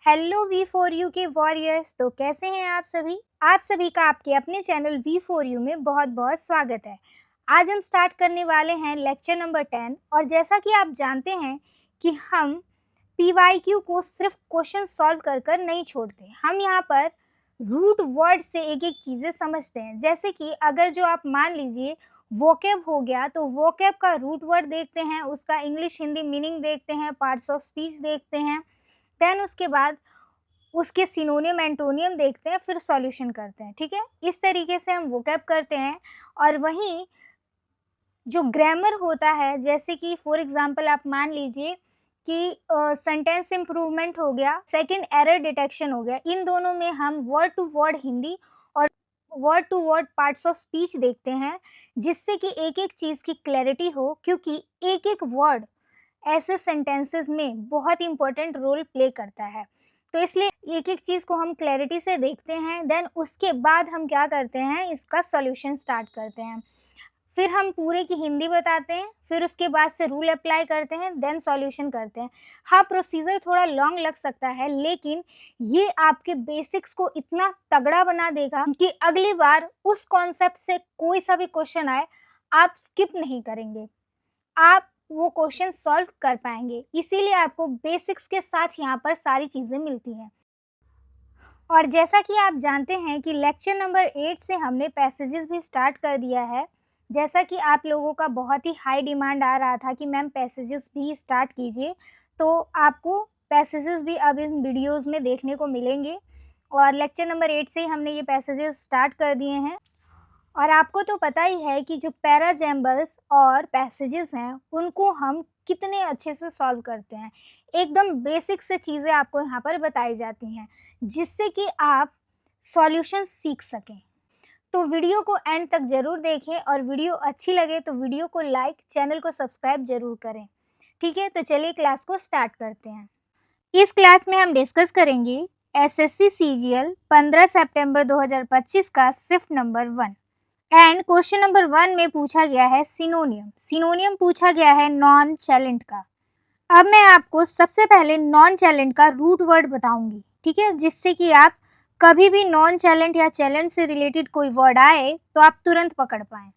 Hello V4U के warriors. तो कैसे हैं आप सभी का आपके अपने चैनल V4U में बहुत बहुत स्वागत है। आज हम स्टार्ट करने वाले हैं लेक्चर नंबर 10 और जैसा कि आप जानते हैं कि हम PYQ को सिर्फ क्वेश्चन सॉल्व कर कर नहीं छोड़ते। हम यहाँ पर रूट वर्ड से एक एक चीज़ें समझते हैं। जैसे कि अगर जो आप मान लीजिए वोकैब हो गया तो वोकैब का रूट वर्ड देखते हैं, उसका इंग्लिश हिंदी मीनिंग देखते हैं, पार्ट्स ऑफ स्पीच देखते हैं, देन उसके बाद उसके सिनोनियम एंटोनियम देखते हैं, फिर सॉल्यूशन करते हैं। ठीक है, इस तरीके से हम वोकैब करते हैं। और वहीं जो ग्रामर होता है, जैसे कि फॉर एग्जांपल आप मान लीजिए कि सेंटेंस इम्प्रूवमेंट हो गया, सेकंड एरर डिटेक्शन हो गया, इन दोनों में हम वर्ड टू वर्ड हिंदी और word to word parts of speech देखते हैं, जिससे कि एक एक चीज़ की क्लैरिटी हो, क्योंकि एक एक वर्ड ऐसे सेंटेंसेस में बहुत इंपॉर्टेंट रोल प्ले करता है। तो इसलिए एक एक चीज़ को हम क्लैरिटी से देखते हैं, देन उसके बाद हम क्या करते हैं, इसका सॉल्यूशन स्टार्ट करते हैं। फिर हम पूरे की हिंदी बताते हैं, फिर उसके बाद से रूल अप्लाई करते हैं, देन सॉल्यूशन करते हैं। हाँ, प्रोसीजर थोड़ा लॉन्ग लग सकता है, लेकिन ये आपके बेसिक्स को इतना तगड़ा बना देगा कि अगली बार उस कॉन्सेप्ट से कोई सा भी क्वेश्चन आए, आप स्किप नहीं करेंगे, आप वो क्वेश्चन सॉल्व कर पाएंगे। इसीलिए आपको बेसिक्स के साथ यहाँ पर सारी चीज़ें मिलती हैं। और जैसा कि आप जानते हैं कि लेक्चर नंबर 8 से हमने पैसेजेस भी स्टार्ट कर दिया है। जैसा कि आप लोगों का बहुत ही हाई डिमांड आ रहा था कि मैम पैसेजेस भी स्टार्ट कीजिए, तो आपको पैसेजेस भी अब इन वीडियोस में देखने को मिलेंगे। और लेक्चर नंबर 8 से ही हमने ये पैसेजेस स्टार्ट कर दिए हैं। और आपको तो पता ही है कि जो पैराजैम्बल्स और पैसेजेस हैं, उनको हम कितने अच्छे से सॉल्व करते हैं। एकदम बेसिक से चीज़ें आपको यहाँ पर बताई जाती हैं, जिससे कि आप सॉल्यूशन सीख सकें। तो वीडियो को एंड तक ज़रूर देखें और वीडियो अच्छी लगे तो वीडियो को लाइक, चैनल को सब्सक्राइब ज़रूर करें। ठीक है, तो चलिए क्लास को स्टार्ट करते हैं। इस क्लास में हम डिस्कस करेंगे SSC CGL 15 सितंबर 2025 का shift number 1 and question number 1 में पूछा गया है सिनोनियम पूछा गया है नॉन चैलेंट का। अब मैं आपको सबसे पहले नॉन चैलेंट का रूट वर्ड बताऊंगी, ठीक है, जिससे कि आप कभी भी नॉन चैलेंट या चैलेंट से रिलेटेड कोई वर्ड आए तो आप तुरंत पकड़ पाएं।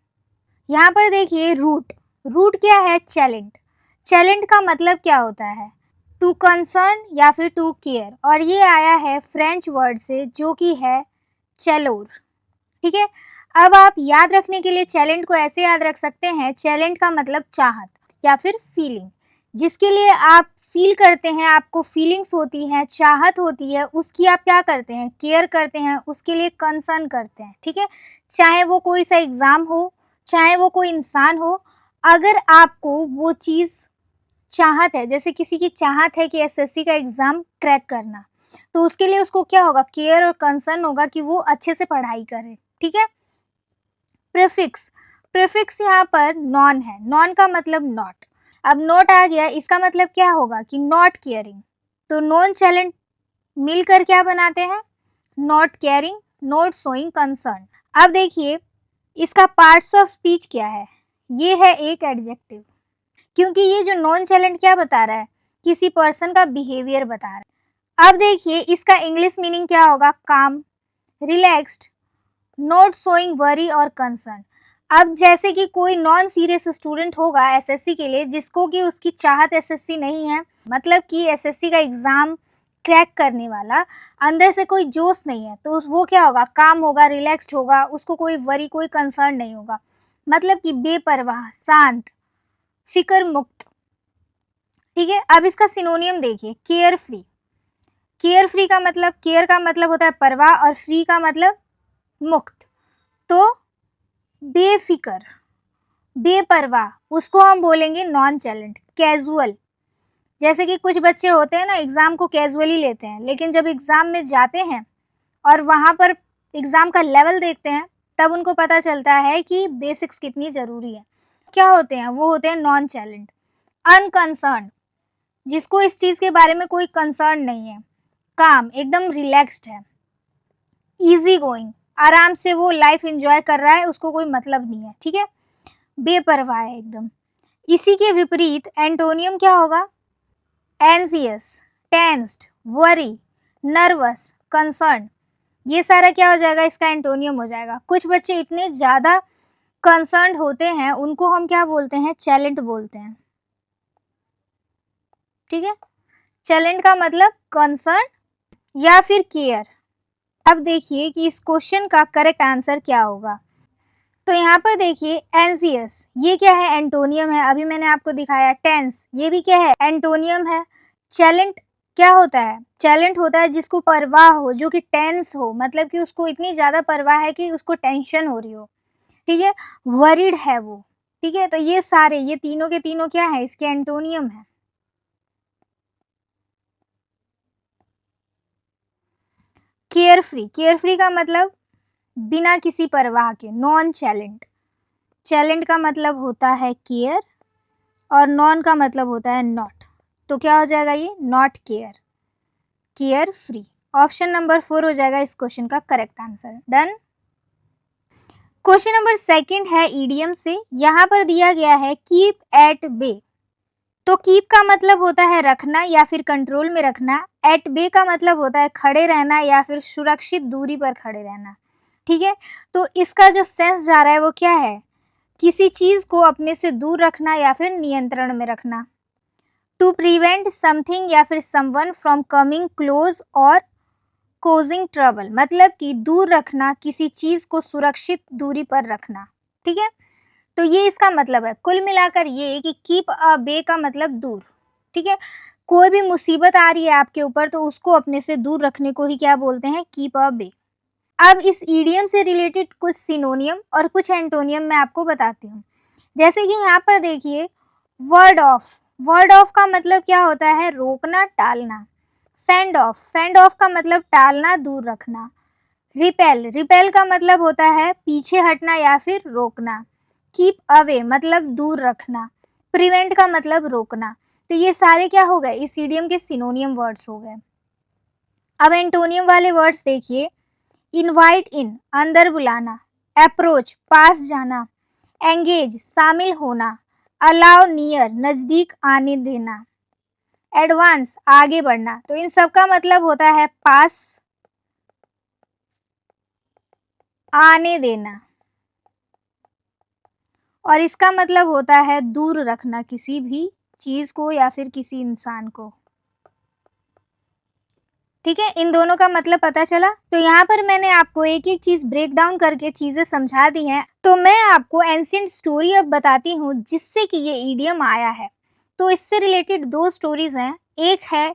यहाँ पर देखिए रूट क्या है, चैलेंट का मतलब क्या होता है, टू कंसर्न या फिर टू केयर, और ये आया है फ्रेंच वर्ड से जो कि है चैलोर। ठीक है, अब आप याद रखने के लिए चैलेंट को ऐसे याद रख सकते हैं, चैलेंट का मतलब चाहत या फिर फीलिंग, जिसके लिए आप फील करते हैं, आपको फीलिंग्स होती हैं, चाहत होती है, उसकी आप क्या करते हैं, केयर करते हैं, उसके लिए कंसर्न करते हैं। ठीक है, चाहे वो कोई सा एग्ज़ाम हो, चाहे वो कोई इंसान हो, अगर आपको वो चीज़ चाहत है, जैसे किसी की चाहत है कि SSC का एग्ज़ाम क्रैक करना, तो उसके लिए उसको क्या होगा, केयर और कंसर्न होगा कि वो अच्छे से पढ़ाई करे। ठीक है, प्रीफिक्स यहाँ पर नॉन है, नॉन का मतलब नॉट। अब नॉट आ गया, इसका मतलब क्या होगा कि नॉट केयरिंग। तो नॉन चैलेंट मिलकर क्या बनाते हैं, not caring, not showing concern. अब देखिए इसका पार्ट्स ऑफ स्पीच क्या है, ये है एक एडजेक्टिव, क्योंकि ये जो नॉन चैलेंट क्या बता रहा है, किसी पर्सन का बिहेवियर बता रहा है। अब देखिए इसका इंग्लिश मीनिंग क्या होगा, काम, रिलैक्स्ड, नॉट शोइंग वरी और कंसर्न। अब जैसे कि कोई नॉन सीरियस स्टूडेंट होगा SSC के लिए, जिसको कि उसकी चाहत SSC नहीं है, मतलब कि SSC का एग्ज़ाम क्रैक करने वाला, अंदर से कोई जोश नहीं है, तो वो क्या होगा, काम होगा, रिलैक्स्ड होगा, उसको कोई वरी, कोई कंसर्न नहीं होगा, मतलब कि बेपरवाह, शांत, फिक्र मुक्त। ठीक है, अब इसका सिनोनियम देखिए, केयर फ्री का मतलब, केयर का मतलब होता है परवाह और फ्री का मतलब मुक्त। तो बेफिक्र, बेपरवाह, उसको हम बोलेंगे नॉन चैलेंट। कैजुअल, जैसे कि कुछ बच्चे होते हैं ना, एग्ज़ाम को कैजुअली लेते हैं, लेकिन जब एग्ज़ाम में जाते हैं और वहाँ पर एग्ज़ाम का लेवल देखते हैं, तब उनको पता चलता है कि बेसिक्स कितनी ज़रूरी है। क्या होते हैं, वो होते हैं नॉन चैलेंट। अनकंसर्न, जिसको इस चीज़ के बारे में कोई कंसर्न नहीं है, काम, एकदम रिलैक्स्ड है। ईजी गोइंग, आराम से वो लाइफ एंजॉय कर रहा है, उसको कोई मतलब नहीं है। ठीक है, बेपरवाह है एकदम। इसी के विपरीत एंटोनियम क्या होगा, anxious, tensed, worry, nervous, concern, ये सारा क्या हो जाएगा, इसका एंटोनियम हो जाएगा। कुछ बच्चे इतने ज़्यादा कंसर्न्ड होते हैं, उनको हम क्या बोलते हैं, चैलेंट बोलते हैं। ठीक है, चैलेंट का मतलब कंसर्न या फिर केयर। अब देखिए कि इस क्वेश्चन का करेक्ट आंसर क्या होगा। तो यहाँ पर देखिए एंजियस, ये क्या है, एंटोनियम है। अभी मैंने आपको दिखाया टेंस, ये भी क्या है, एंटोनियम है। चैलेंट क्या होता है, चैलेंट होता है जिसको परवाह हो, जो कि टेंस हो, मतलब कि उसको इतनी ज़्यादा परवाह है कि उसको टेंशन हो रही हो। ठीक है, वरीड है वो। ठीक है, तो ये सारे, ये तीनों के तीनों क्या है, इसके एंटोनियम है। केयरफ्री, केयरफ्री का मतलब बिना किसी परवाह के, नॉन चैलेंट। चैलेंट का मतलब होता है केयर और नॉन का मतलब होता है नॉट। तो क्या हो जाएगा ये, not care, care free. Option number 4 हो जाएगा इस क्वेश्चन का correct answer. Done. Question number second है ईडियम से। यहाँ पर दिया गया है कीप एट बे। तो कीप का मतलब होता है रखना या फिर कंट्रोल में रखना। एट बे का मतलब होता है खड़े रहना या फिर सुरक्षित दूरी पर खड़े रहना। ठीक है, तो इसका जो सेंस जा रहा है वो क्या है, किसी चीज को अपने से दूर रखना या फिर नियंत्रण में रखना। टू प्रिवेंट समथिंग या फिर समवन फ्रॉम कमिंग क्लोज और कोजिंग ट्रबल, मतलब कि दूर रखना, किसी चीज को सुरक्षित दूरी पर रखना। ठीक है, तो ये इसका मतलब है। कुल मिलाकर ये कि कीप अ बे का मतलब दूर। ठीक है, कोई भी मुसीबत आ रही है आपके ऊपर तो उसको अपने से दूर रखने को ही क्या बोलते हैं, कीप अ बे। अब इस ईडियम से रिलेटेड कुछ सिनोनियम और कुछ एंटोनियम मैं आपको बताती हूँ। जैसे कि यहाँ पर देखिए वर्ड ऑफ, वर्ड ऑफ का मतलब क्या होता है, रोकना, टालना। फेंड ऑफ, फेंड ऑफ का मतलब टालना, दूर रखना। रिपेल, रिपेल का मतलब होता है पीछे हटना या फिर रोकना। कीप अवे मतलब दूर रखना। प्रिवेंट का मतलब रोकना। तो ये सारे क्या हो गए, इस ईडियम के सिनोनियम वर्ड्स हो गए। अब एंटोनियम वाले वर्ड्स देखिए। इनवाइट इन, अंदर बुलाना। अप्रोच, पास जाना। एंगेज, शामिल होना। अलाउ, नियर, नजदीक आने देना। एडवांस, आगे बढ़ना। तो इन सब का मतलब होता है पास, आने देना, और इसका मतलब होता है दूर रखना किसी भी चीज को या फिर किसी इंसान को। ठीक है, इन दोनों का मतलब पता चला। तो यहाँ पर मैंने आपको एक एक चीज ब्रेक डाउन करके चीजें समझा दी हैं। तो मैं आपको एंशिएंट स्टोरी अब बताती हूँ जिससे कि ये ईडियम आया है। तो इससे रिलेटेड दो स्टोरीज हैं, एक है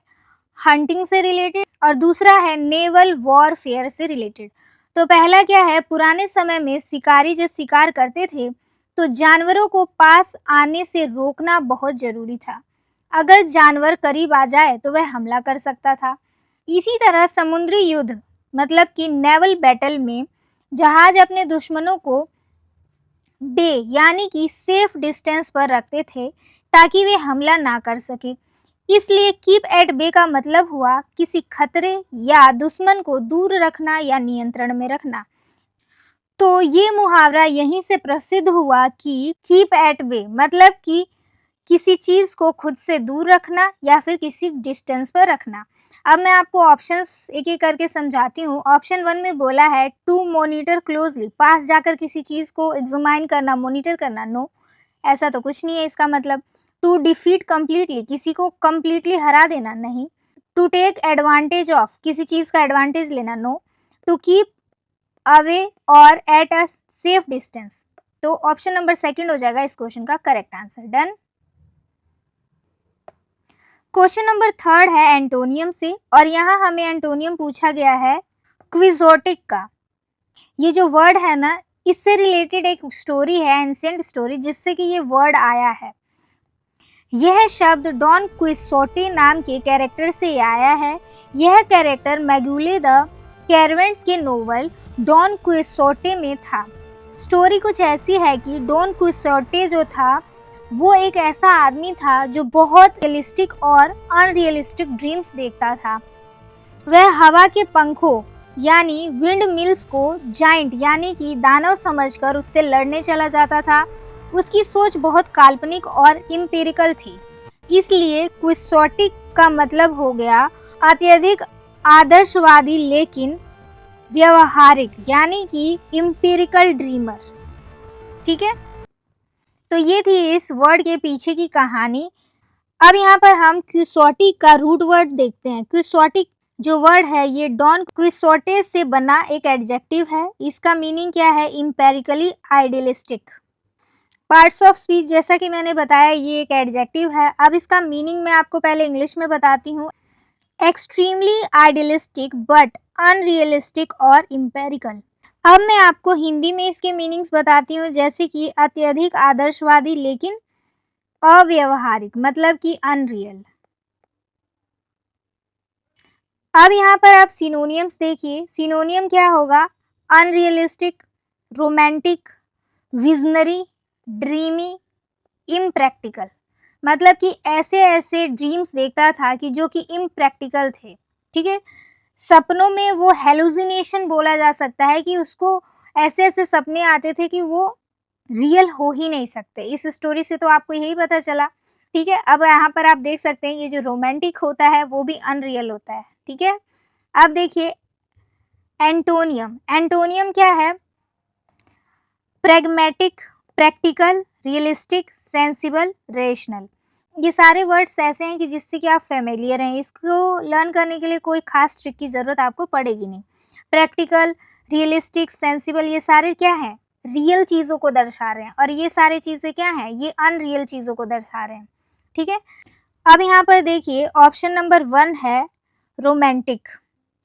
हंटिंग से रिलेटेड और दूसरा है नेवल वॉरफेयर से रिलेटेड। तो पहला क्या है, पुराने समय में शिकारी जब शिकार करते थे तो जानवरों को पास आने से रोकना बहुत जरूरी था। अगर जानवर करीब आ जाए तो वह हमला कर सकता था। इसी तरह समुद्री युद्ध मतलब कि नेवल बैटल में जहाज अपने दुश्मनों को बे यानी कि सेफ डिस्टेंस पर रखते थे ताकि वे हमला ना कर सके। इसलिए कीप एट बे का मतलब हुआ किसी खतरे या दुश्मन को दूर रखना या नियंत्रण में रखना। तो ये मुहावरा यहीं से प्रसिद्ध हुआ कि कीप एट बे मतलब कि किसी चीज को खुद से दूर रखना या फिर किसी डिस्टेंस पर रखना। अब मैं आपको ऑप्शंस एक एक करके समझाती हूँ। ऑप्शन 1 में बोला है टू मॉनिटर क्लोजली, पास जाकर किसी चीज को एग्जामाइन करना, मॉनिटर करना। नो, ऐसा तो कुछ नहीं है इसका मतलब। टू डिफीट कंप्लीटली, किसी को कंप्लीटली हरा देना, नहीं। टू टेक एडवांटेज ऑफ, किसी चीज का एडवांटेज लेना। नो। टू कीप अवे और एट अ सेफ डिस्टेंस। तो ऑप्शन नंबर 2 हो जाएगा इस क्वेश्चन का correct answer. Done. Question number 3 है एंटोनियम से और यहाँ हमें एंटोनियम पूछा गया है क्विजोटिक का। ये जो वर्ड है ना, इससे रिलेटेड एक स्टोरी है, एंशिएंट स्टोरी, जिससे कि ये वर्ड आया है। यह शब्द डॉन क्विक्सोटी नाम के कैरेक्टर से आया है। यह कैरेक्टर मैगुले द कैरवेंट्स के नोवेल डॉन क्विक्सोटे में था। स्टोरी कुछ ऐसी है कि डॉन क्विक्सोटे जो था वो एक ऐसा आदमी था जो बहुत रियलिस्टिक और अनरियलिस्टिक ड्रीम्स देखता था। वह हवा के पंखों यानी विंड मिल्स को जाइंट यानी कि दानव समझकर उससे लड़ने चला जाता था। उसकी सोच बहुत काल्पनिक और इम्पेरिकल थी, इसलिए क्विक्सोटिक का मतलब हो गया अत्यधिक आदर्शवादी लेकिन व्यवहारिक, यानी कि इम्पिरिकल ड्रीमर। ठीक है, तो ये थी इस वर्ड के पीछे की कहानी। अब यहाँ पर हम क्विक्सोटिक का रूट वर्ड देखते हैं। क्विक्सोटिक जो वर्ड है ये डॉन क्विक्सोटे से बना एक एडजेक्टिव है। इसका मीनिंग क्या है? इम्पेरिकली आइडियलिस्टिक। पार्ट्स ऑफ स्पीच, जैसा कि मैंने बताया, ये एक एडजेक्टिव है। अब इसका मीनिंग मैं आपको पहले इंग्लिश में बताती हूँ। एक्सट्रीमली आइडियलिस्टिक बट अनरियलिस्टिक और इम्पेरिकल। अब मैं आपको हिंदी में इसके मीनिंग्स बताती हूँ, जैसे कि अत्यधिक आदर्शवादी लेकिन अव्यवहारिक, मतलब कि अनरियल। अब यहाँ पर आप सिनोनियम्स देखिए। सिनोनियम क्या होगा? Unrealistic, romantic, visionary, dreamy, impractical. मतलब कि ऐसे ऐसे ड्रीम्स देखता था कि जो कि इम्प्रैक्टिकल थे। ठीक है, सपनों में वो हेलुसिनेशन बोला जा सकता है कि उसको ऐसे ऐसे सपने आते थे कि वो रियल हो ही नहीं सकते। इस स्टोरी से तो आपको यही पता चला। ठीक है, अब यहाँ पर आप देख सकते हैं ये जो रोमांटिक होता है वो भी अनरियल होता है। ठीक है, अब देखिए एंटोनियम। एंटोनियम क्या है? Pragmatic, practical, realistic, sensible, rational. ये सारे वर्ड्स ऐसे हैं कि जिससे कि आप फेमिलियर हैं। इसको लर्न करने के लिए कोई खास ट्रिक की ज़रूरत आपको पड़ेगी नहीं। प्रैक्टिकल, रियलिस्टिक, सेंसिबल, ये सारे क्या हैं? रियल चीज़ों को दर्शा रहे हैं। और ये सारी चीज़ें क्या हैं? ये अनरियल चीज़ों को दर्शा रहे हैं। ठीक है, अब यहाँ पर देखिए ऑप्शन नंबर 1 है रोमांटिक,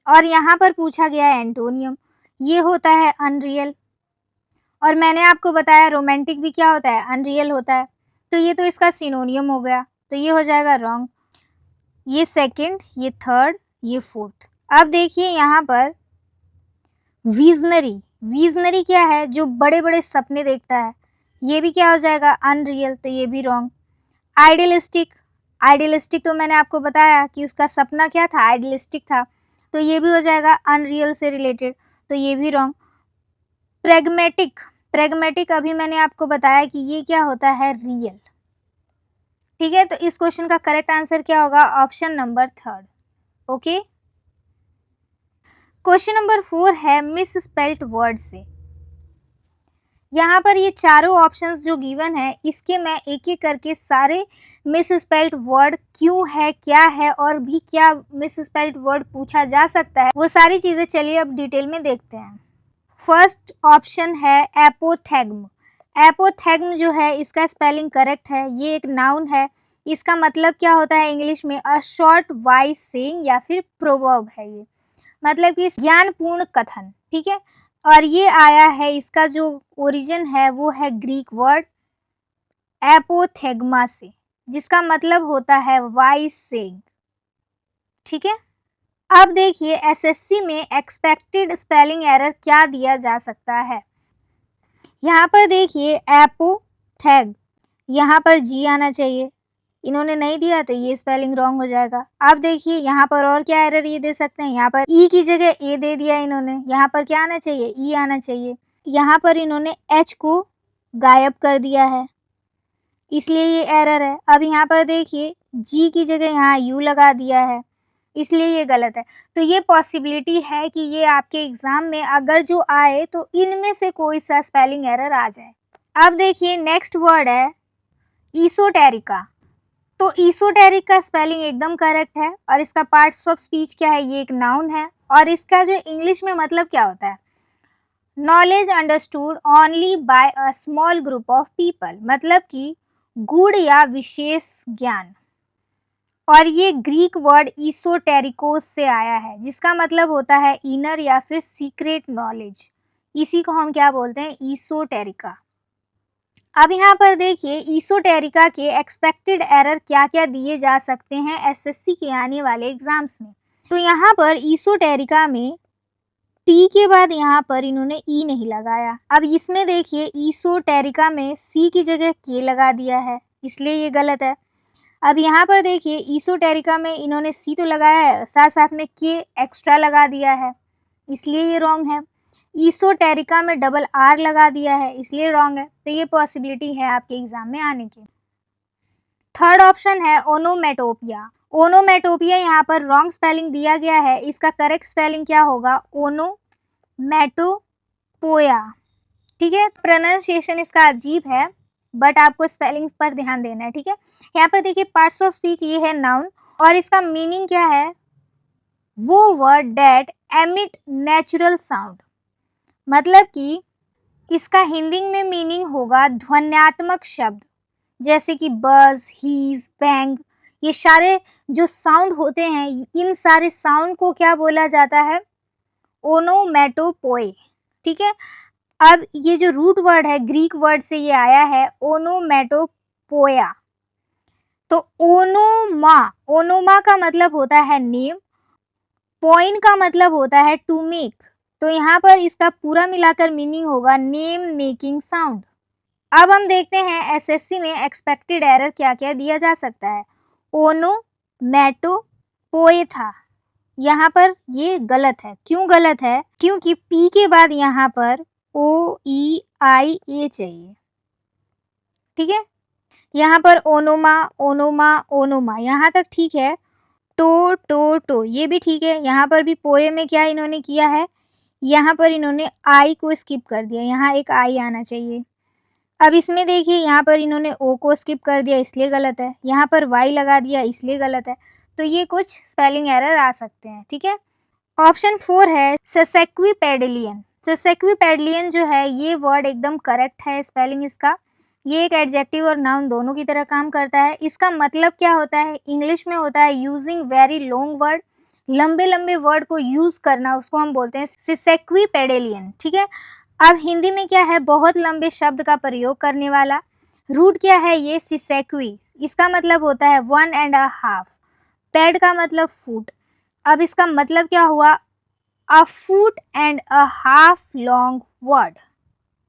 और यहाँ पर पूछा गया है एंटोनियम। ये होता है अनरियल, और मैंने आपको बताया रोमांटिक भी क्या होता है? अनरियल होता है। तो ये तो इसका सिनोनियम हो गया, तो ये हो जाएगा रॉन्ग। ये सेकंड, ये थर्ड, ये फोर्थ। अब देखिए यहाँ पर विजनरी। विजनरी क्या है? जो बड़े बड़े सपने देखता है। ये भी क्या हो जाएगा? अनरियल, तो ये भी रॉन्ग। आइडियलिस्टिक। आइडियलिस्टिक तो मैंने आपको बताया कि उसका सपना क्या था? आइडियलिस्टिक था, तो ये भी हो जाएगा अनरियल से रिलेटेड, तो ये भी रॉन्ग। प्रैग्मेटिक। प्रैग्मेटिक अभी मैंने आपको बताया कि ये क्या होता है? रियल। ठीक है, तो इस क्वेश्चन का करेक्ट आंसर क्या होगा? Option number 3। Okay, question number 4 है मिस स्पेल्ट वर्ड से। यहाँ पर ये चारों ऑप्शंस जो गिवन है, इसके मैं एक एक करके सारे मिस स्पेल्ट वर्ड क्यों है, क्या है, और भी क्या मिस स्पेल्ट वर्ड पूछा जा सकता है, वो सारी चीज़ें चलिए अब डिटेल में देखते हैं। फर्स्ट ऑप्शन है एपोथेग्म। एपोथेग्म जो है इसका स्पेलिंग करेक्ट है। ये एक नाउन है। इसका मतलब क्या होता है इंग्लिश में? अ शॉर्ट वाइज सेइंग या फिर प्रोवर्ब है ये, मतलब कि ज्ञानपूर्ण कथन। ठीक है, और ये आया है, इसका जो ओरिजिन है वो है ग्रीक वर्ड एपोथेग्मा से, जिसका मतलब होता है वाइज सेइंग। ठीक है, अब देखिए एसएससी में एक्सपेक्टेड स्पेलिंग एरर क्या दिया जा सकता है। यहाँ पर देखिए एपोथेग, यहाँ पर जी आना चाहिए, इन्होंने नहीं दिया तो ये स्पेलिंग रॉन्ग हो जाएगा। अब देखिए यहाँ पर और क्या एरर ये दे सकते हैं, यहाँ पर ई की जगह ए दे दिया इन्होंने, यहाँ पर क्या आना चाहिए? ई आना चाहिए। यहाँ पर इन्होंने एच को गायब कर दिया है, इसलिए ये एरर है। अब यहाँ पर देखिए जी की जगह यहाँ यू लगा दिया है, इसलिए ये गलत है। तो ये पॉसिबिलिटी है कि ये आपके एग्जाम में अगर जो आए तो इनमें से कोई सा स्पेलिंग एरर आ जाए। अब देखिए नेक्स्ट वर्ड है ईसोटेरिका। तो ईसोटेरिक का स्पेलिंग एकदम करेक्ट है, और इसका पार्ट्स ऑफ स्पीच क्या है? ये एक नाउन है, और इसका जो इंग्लिश में मतलब क्या होता है? Knowledge understood only by a small group of people, मतलब कि गूढ़ या विशेष ज्ञान। और ये ग्रीक वर्ड ईसोटेरिकोस से आया है, जिसका मतलब होता है इनर या फिर सीक्रेट नॉलेज। इसी को हम क्या बोलते हैं? ईसोटेरिका। अब यहाँ पर देखिए ईसोटेरिका के एक्सपेक्टेड एरर क्या क्या दिए जा सकते हैं एसएससी के आने वाले एग्जाम्स में। तो यहाँ पर ईसोटेरिका में टी के बाद यहाँ पर इन्होंने ई नहीं लगाया। अब इसमें देखिए ईसोटेरिका में सी की जगह के लगा दिया है, इसलिए ये गलत है। अब यहाँ पर देखिए ईसोटेरिका में इन्होंने सी तो लगाया है, साथ साथ में के एक्स्ट्रा लगा दिया है, इसलिए ये रॉन्ग है। ईसोटेरिका में डबल आर लगा दिया है, इसलिए रॉन्ग है। तो ये पॉसिबिलिटी है आपके एग्जाम में आने की। थर्ड ऑप्शन है ओनोमेटोपिया। ओनोमेटोपिया यहाँ पर रॉन्ग स्पेलिंग दिया गया है, इसका करेक्ट स्पेलिंग क्या होगा, ओनोमेटोपोया। ठीक है, प्रोनाउंसिएशन इसका अजीब है बट आपको स्पेलिंग पर ध्यान देना है। ठीक है, यहाँ पर देखिए पार्ट्स ऑफ स्पीच ये है नाउन और इसका मीनिंग क्या है, वो word that emit natural sound, मतलब कि इसका हिंदी में मीनिंग होगा ध्वन्यात्मक शब्द, जैसे कि बज, हीज, बैंग, ये सारे जो साउंड होते हैं, इन सारे साउंड को क्या बोला जाता है, ओनोमेटोपोए। ठीक है, अब ये जो रूट वर्ड है ग्रीक वर्ड से ये आया है ओनोमेटोपोया। तो ओनोमा का मतलब होता है नेम, पॉइंट का मतलब होता है टू मेक, तो यहाँ पर इसका पूरा मिलाकर मीनिंग होगा नेम मेकिंग साउंड। अब हम देखते हैं एसएससी में एक्सपेक्टेड एरर क्या क्या दिया जा सकता है। ओनोमेटोपोए था, यहाँ पर ये गलत है। क्यों गलत है, क्योंकि पी के बाद यहाँ पर OEIA चाहिए। ठीक है, यहाँ पर ओनोमा ओनोमा ओनोमा यहाँ तक ठीक है, टो ये भी ठीक है। यहाँ पर भी पोए में क्या इन्होंने किया है, यहाँ पर इन्होंने आई को स्किप कर दिया, यहाँ एक आई आना चाहिए। अब इसमें देखिए यहाँ पर इन्होंने ओ को स्किप कर दिया इसलिए गलत है, यहाँ पर वाई लगा दिया इसलिए गलत है, तो ये कुछ स्पेलिंग एरर आ सकते हैं। ठीक है, ऑप्शन 4 है सेसेक्विपेडिलियन। सेसेक्विपेडिलियन जो है ये वर्ड एकदम करेक्ट है स्पेलिंग इसका, ये एक एडजेक्टिव और नाउन दोनों की तरह काम करता है। इसका मतलब क्या होता है, इंग्लिश में होता है यूजिंग वेरी लॉन्ग वर्ड, लंबे लंबे वर्ड को यूज करना, उसको हम बोलते हैं सेसेक्विपेडिलियन। ठीक है, अब हिंदी में क्या है, बहुत लंबे शब्द का प्रयोग करने वाला। रूट क्या है ये सिसेक्वी, इसका मतलब होता है 1.5, पेड का मतलब फुट, अब इसका मतलब क्या हुआ, a foot and a half long word.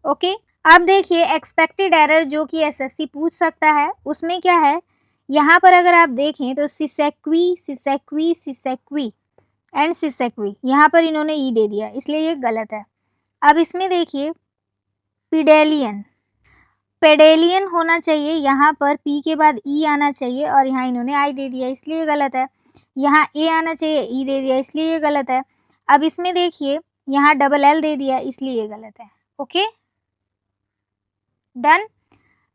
Okay, अब देखिए एक्सपेक्टेड एरर जो कि एसएससी पूछ सकता है, उसमें क्या है, यहाँ पर अगर आप देखें तो सिसेक्वी सिसेक्वी सिसेक्वी एंड सिसेक्वी, यहाँ पर इन्होंने ई दे दिया इसलिए ये गलत है। अब इसमें देखिए पिडेलियन, पेडेलियन होना चाहिए, यहाँ पर पी के बाद ई आना चाहिए और यहाँ इन्होंने आई दे दिया इसलिए गलत है। यहाँ ए आना चाहिए, ई दे दिया इसलिए ये गलत है। अब इसमें देखिए यहाँ डबल एल दे दिया इसलिए ये गलत है। ओके डन,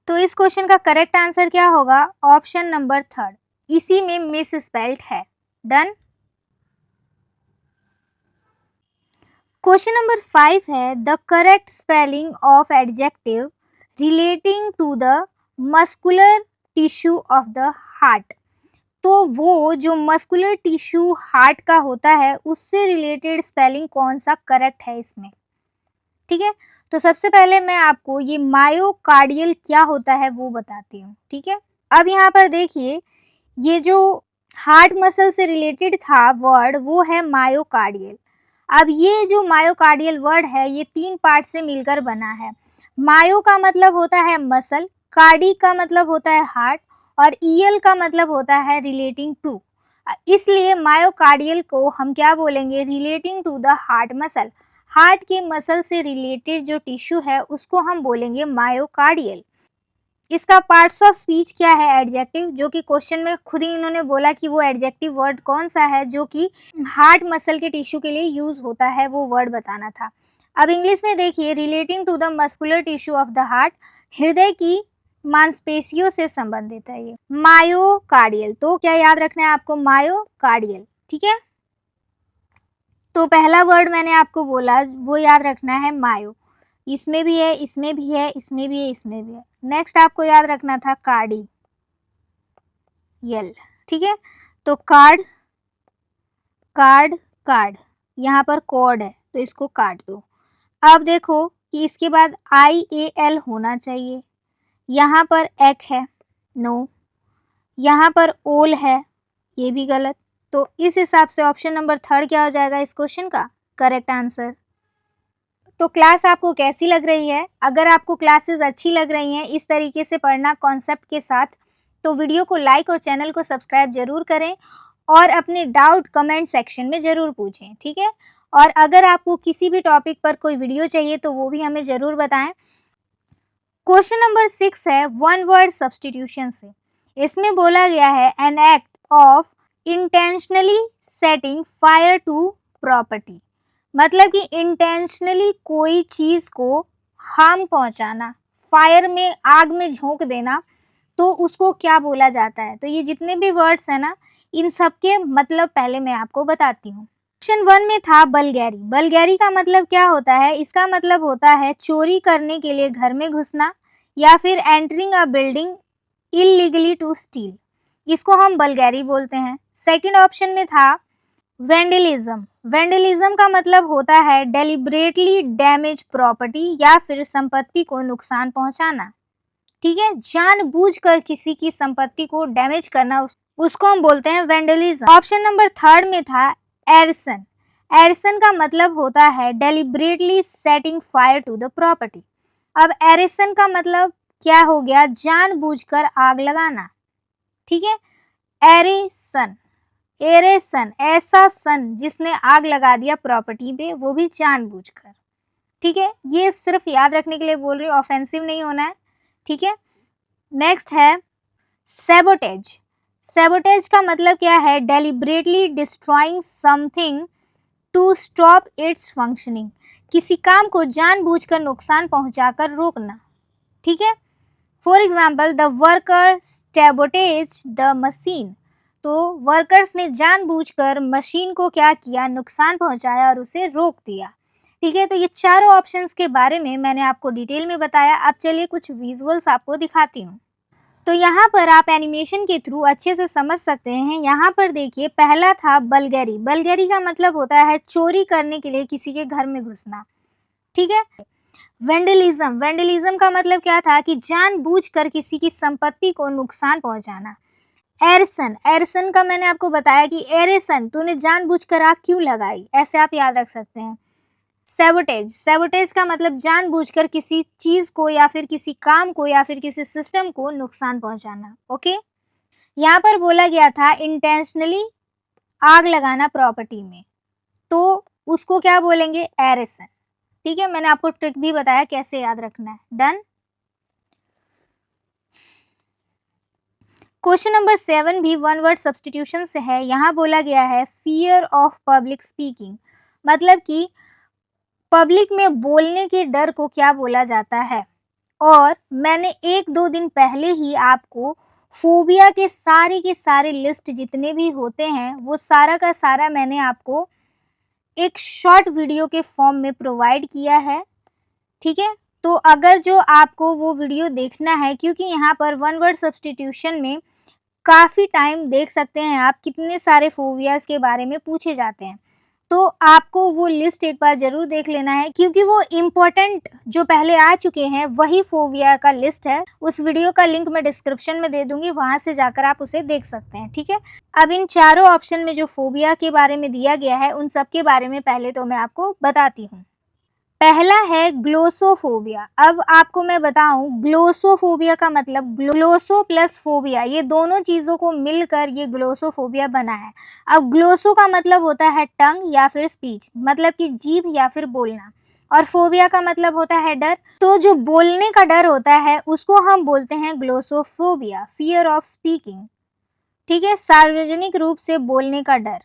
तो इस क्वेश्चन का करेक्ट आंसर क्या होगा, ऑप्शन नंबर 3, इसी में मिस स्पेल्ड है। डन, क्वेश्चन नंबर 5 है the correct spelling of adjective relating to the muscular tissue of the heart. तो वो जो मस्कुलर टिश्यू हार्ट का होता है उससे रिलेटेड स्पेलिंग कौन सा करेक्ट है इसमें। ठीक है, तो सबसे पहले मैं आपको ये मायोकार्डियल क्या होता है वो बताती हूँ। ठीक है, अब यहाँ पर देखिए ये जो हार्ट मसल से रिलेटेड था वर्ड वो है मायोकार्डियल। अब ये जो मायोकार्डियल वर्ड है ये 3 पार्ट से मिलकर बना है। मायो का मतलब होता है मसल, कार्डी का मतलब होता है हार्ट और ईएल का मतलब होता है रिलेटिंग टू, इसलिए मायोकार्डियल को हम क्या बोलेंगे, relating to the heart muscle. Heart के मसल से रिलेटेड जो टिश्यू है उसको हम बोलेंगे मायोकार्डियल। इसका पार्ट्स ऑफ स्पीच क्या है, एडजेक्टिव, जो कि क्वेश्चन में खुद ही इन्होंने बोला कि वो एडजेक्टिव वर्ड कौन सा है जो कि हार्ट मसल के टिश्यू के लिए यूज होता है, वो वर्ड बताना था। अब इंग्लिश में देखिए relating to the muscular tissue of the heart, हृदय की मांसपेशियों से संबंधित है ये मायोकार्डियल, तो क्या याद रखना है आपको, मायोकार्डियल। ठीक है, तो पहला वर्ड मैंने आपको बोला वो याद रखना है मायो, इसमें भी है इसमें भी है इसमें भी है इसमें भी है। नेक्स्ट आपको याद रखना था कार्डी यल। ठीक है, तो कार्ड कार्ड कार्ड, यहाँ पर कॉर्ड है तो इसको काट दो। अब देखो कि इसके बाद IAL होना चाहिए, यहाँ पर एक है नो, यहाँ पर ओल है ये भी गलत, तो इस हिसाब से ऑप्शन नंबर 3 क्या हो जाएगा इस क्वेश्चन का करेक्ट आंसर। तो क्लास आपको कैसी लग रही है, अगर आपको क्लासेस अच्छी लग रही हैं इस तरीके से पढ़ना कॉन्सेप्ट के साथ, तो वीडियो को लाइक और चैनल को सब्सक्राइब जरूर करें और अपने डाउट कमेंट सेक्शन में ज़रूर पूछें। ठीक है, और अगर आपको किसी भी टॉपिक पर कोई वीडियो चाहिए तो वो भी हमें ज़रूर बताएं। क्वेश्चन नंबर 6 है वन वर्ड सब्सटीट्यूशन से, इसमें बोला गया है an act of intentionally setting fire to property, मतलब कि इंटेंशनली कोई चीज को हार्म पहुंचाना, फायर में, आग में झोंक देना, तो उसको क्या बोला जाता है। तो ये जितने भी वर्ड्स है ना, इन सब के मतलब पहले मैं आपको बताती हूँ। ऑप्शन 1 में था बल्गैरी। बल्गैरी का मतलब क्या होता है? इसका मतलब होता है चोरी करने के लिए घर में घुसना, या फिर entering a building illegally to steal, इसको हम बल्गैरी बोलते हैं। सेकंड ऑप्शन में था वेंडलिज्म। वेंडलिज्म का मतलब होता है डेलिब्रेटली डैमेज प्रॉपर्टी, या फिर संपत्ति को नुकसान पहुंचाना। ठीक है, जानबूझकर किसी की संपत्ति को डैमेज करना, उसको हम बोलते हैं वेंडलिज्म। ऑप्शन नंबर 3 में था एरिसन। एरिसन का मतलब होता है deliberately setting fire to the property. अब एरिसन का मतलब क्या हो गया? जानबूझकर आग लगाना। ठीक है, एरिसन, एरेसन, ऐसा सन जिसने आग लगा दिया प्रॉपर्टी पे, वो भी जानबूझकर। ठीक है, ये सिर्फ याद रखने के लिए बोल रही हूँ, ऑफेंसिव नहीं होना है। ठीक है, नेक्स्ट है सैबोटेज। सैबोटेज का मतलब क्या है? Deliberately destroying something to stop its functioning, किसी काम को जानबूझकर नुकसान पहुंचाकर रोकना। ठीक है, for example the worker sabotage the machine, तो वर्कर्स ने जानबूझकर मशीन को क्या किया? नुकसान पहुंचाया और उसे रोक दिया। ठीक है, तो ये चारों ऑप्शंस के बारे में मैंने आपको डिटेल में बताया। अब चलिए कुछ विजुअल्स आपको दिखाती हूँ। तो यहाँ पर आप एनिमेशन के थ्रू अच्छे से समझ सकते हैं। यहाँ पर देखिए, पहला था बल्गैरी। बल्गैरी का मतलब होता है चोरी करने के लिए किसी के घर में घुसना। ठीक है, वेंडलिज्म। वेंडलिज्म का मतलब क्या था? कि जानबूझकर किसी की संपत्ति को नुकसान पहुंचाना। एरिसन, एरिसन का मैंने आपको बताया कि एरेसन, तूने जानबूझकर आग क्यों लगाई, ऐसे आप याद रख सकते हैं। सैबोटेज, सैबोटेज का मतलब जानबूझकर किसी चीज को या फिर किसी काम को या फिर किसी सिस्टम को नुकसान पहुंचाना। ओके, यहाँ पर बोला गया था इंटेंशनली आग लगाना प्रॉपर्टी में, तो उसको क्या बोलेंगे? एरेसन। ठीक है, मैंने आपको ट्रिक भी बताया कैसे याद रखना है। डन। क्वेश्चन नंबर 7 भी वन वर्ड सब्स्टिट्यूशन से है। यहाँ बोला गया है फियर ऑफ पब्लिक स्पीकिंग, मतलब कि पब्लिक में बोलने के डर को क्या बोला जाता है। और मैंने 1-2 दिन पहले ही आपको फोबिया के सारे लिस्ट जितने भी होते हैं, वो सारा का सारा मैंने आपको एक शॉर्ट वीडियो के फॉर्म में प्रोवाइड किया है। ठीक है, तो अगर जो आपको वो वीडियो देखना है, क्योंकि यहाँ पर वन वर्ड सब्स्टिट्यूशन में काफ़ी टाइम देख सकते हैं आप, कितने सारे फोबियाज के बारे में पूछे जाते हैं, तो आपको वो लिस्ट एक बार ज़रूर देख लेना है, क्योंकि वो इम्पोर्टेंट जो पहले आ चुके हैं वही फोबिया का लिस्ट है। उस वीडियो का लिंक मैं डिस्क्रिप्शन में दे दूंगी, वहां से जाकर आप उसे देख सकते हैं। ठीक है, अब इन चारों ऑप्शन में जो फोबिया के बारे में दिया गया है, उन सब के बारे में पहले तो मैं आपको बताती हूँ। पहला है ग्लोसोफोबिया। अब आपको मैं बताऊं, ग्लोसोफोबिया का मतलब ग्लोसो प्लस फोबिया, ये दोनों चीज़ों को मिलकर ये ग्लोसोफोबिया बना है। अब ग्लोसो का मतलब होता है टंग या फिर स्पीच, मतलब कि जीभ या फिर बोलना, और फोबिया का मतलब होता है डर। तो जो बोलने का डर होता है उसको हम बोलते हैं ग्लोसोफोबिया, फियर ऑफ स्पीकिंग। ठीक है, सार्वजनिक रूप से बोलने का डर।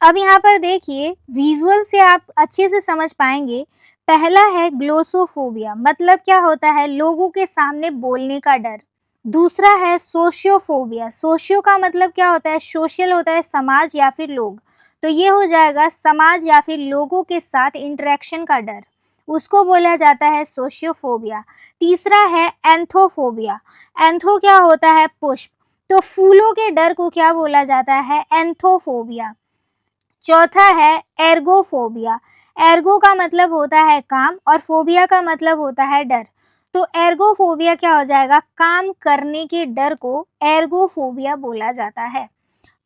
अब यहाँ पर देखिए, विजुअल से आप अच्छे से समझ पाएंगे। पहला है ग्लोसोफोबिया, मतलब क्या होता है? लोगों के सामने बोलने का डर। दूसरा है सोशियोफोबिया। सोशियो का मतलब क्या होता है? सोशल होता है समाज या फिर लोग, तो ये हो जाएगा समाज या फिर लोगों के साथ इंटरेक्शन का डर, उसको बोला जाता है सोशियोफोबिया। तीसरा है एंथोफोबिया। एंथो क्या होता है? पुष्प, तो फूलों के डर को क्या बोला जाता है? एंथोफोबिया। चौथा है एर्गोफोबिया। एर्गो का मतलब होता है काम और फोबिया का मतलब होता है डर, तो एर्गोफोबिया क्या हो जाएगा? काम करने के डर को एर्गोफोबिया बोला जाता है।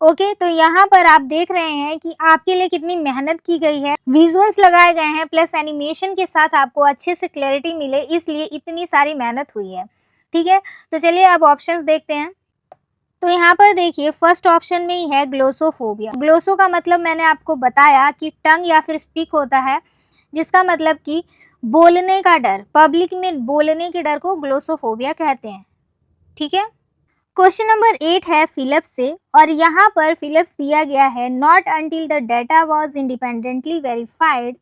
ओके, तो यहाँ पर आप देख रहे हैं कि आपके लिए कितनी मेहनत की गई है, विजुअल्स लगाए गए हैं, प्लस एनिमेशन के साथ आपको अच्छे से क्लैरिटी मिले, इसलिए इतनी सारी मेहनत हुई है। ठीक है, तो चलिए अब ऑप्शंस देखते हैं। तो यहाँ पर देखिए, फर्स्ट ऑप्शन में ही है ग्लोसोफोबिया। ग्लोसो का मतलब मैंने आपको बताया कि टंग या फिर स्पीक होता है, जिसका मतलब कि बोलने का डर, पब्लिक में बोलने के डर को ग्लोसोफोबिया कहते हैं। ठीक है, क्वेश्चन नंबर 8 है फिलिप्स से और यहाँ पर फिलिप्स दिया गया है not until the data was independently verified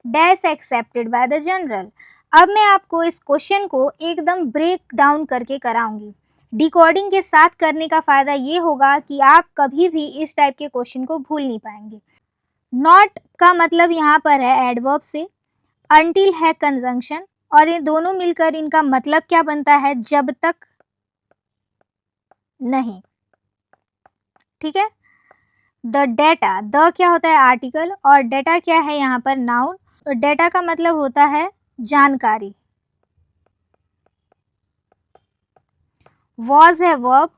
dash accepted by the general. अब मैं आपको इस क्वेश्चन को एकदम ब्रेक डाउन करके कराऊंगी। डिकोडिंग के साथ करने का फायदा ये होगा कि आप कभी भी इस टाइप के क्वेश्चन को भूल नहीं पाएंगे। नॉट का मतलब यहाँ पर है एडवर्ब से, अंटिल है कंजंक्शन और ये दोनों मिलकर इनका मतलब क्या बनता है, जब तक नहीं। ठीक है। द डेटा, द क्या होता है आर्टिकल और डेटा क्या है यहाँ पर नाउन। और डेटा का मतलब होता है जानकारी। वॉज है वर्ब,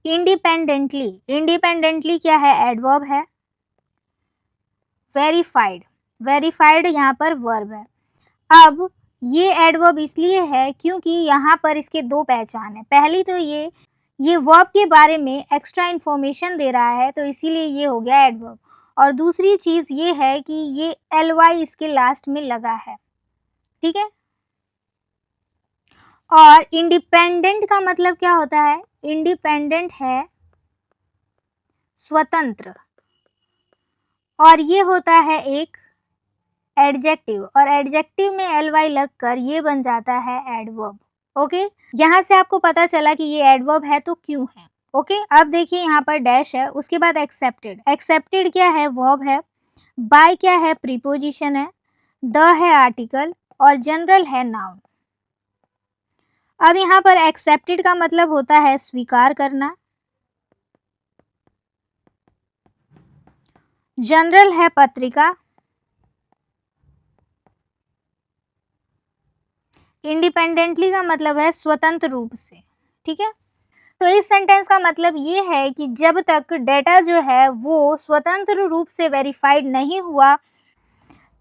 इंडिपेंडेंटली, इंडिपेंडेंटली क्या है एडवर्ब है। वेरीफाइड, वेरीफाइड यहाँ पर वर्ब है। अब ये एडवर्ब इसलिए है क्योंकि यहाँ पर इसके दो पहचान है। पहली तो ये वर्ब के बारे में एक्स्ट्रा इन्फॉर्मेशन दे रहा है तो इसीलिए ये हो गया एडवर्ब। और दूसरी चीज़ ये है कि ये ly इसके लास्ट में लगा है। ठीक है। और इंडिपेंडेंट का मतलब क्या होता है, इंडिपेंडेंट है स्वतंत्र और ये होता है एक एडजेक्टिव और एडजेक्टिव में ly लगकर ये बन जाता है एडवर्ब। ओके, यहाँ से आपको पता चला कि ये एडवर्ब है तो क्यों है। ओके, अब देखिए यहाँ पर डैश है, उसके बाद एक्सेप्टेड, एक्सेप्टेड क्या है वर्ब है, बाय क्या है प्रीपोजिशन है, द है आर्टिकल और जनरल है नाउन। अब यहाँ पर एक्सेप्टेड का मतलब होता है स्वीकार करना, जनरल है पत्रिका, इंडिपेंडेंटली का मतलब है स्वतंत्र रूप से। ठीक है। तो इस सेंटेंस का मतलब ये है कि जब तक डेटा जो है वो स्वतंत्र रूप से वेरीफाइड नहीं हुआ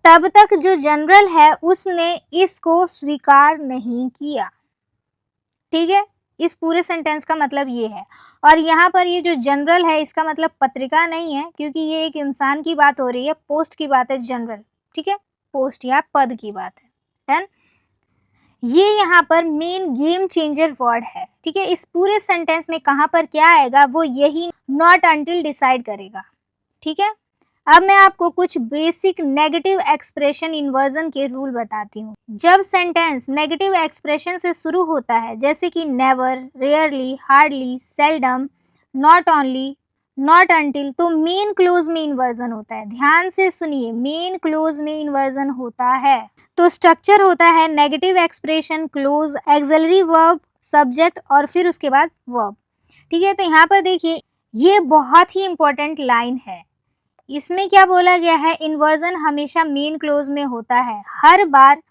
तब तक जो जनरल है उसने इसको स्वीकार नहीं किया। ठीक है, इस पूरे सेंटेंस का मतलब ये है। और यहाँ पर ये जो जनरल है इसका मतलब पत्रिका नहीं है क्योंकि ये एक इंसान की बात हो रही है, पोस्ट की बात है जनरल। ठीक है, पोस्ट या पद की बात है। ये यहाँ पर मेन गेम चेंजर वर्ड है। ठीक है, इस पूरे सेंटेंस में कहाँ पर क्या आएगा वो यही नॉट अंटिल डिसाइड करेगा। ठीक है। अब मैं आपको कुछ बेसिक नेगेटिव एक्सप्रेशन इन्वर्जन के रूल बताती हूँ। जब सेंटेंस नेगेटिव एक्सप्रेशन से शुरू होता है जैसे कि never, rarely, hardly, seldom, not only, not until, तो मेन क्लोज में इन्वर्जन होता है। ध्यान से सुनिए, मेन क्लोज में इन्वर्जन होता है। तो स्ट्रक्चर होता है negative expression, close, axillary verb, subject और फिर उसके बाद वर्ब। ठीक है, तो यहाँ पर देखिए ये बहुत ही इंपॉर्टेंट लाइन है। इसमें क्या बोला गया है, इन्वर्जन हमेशा मेन क्लोज में होता है, हर बार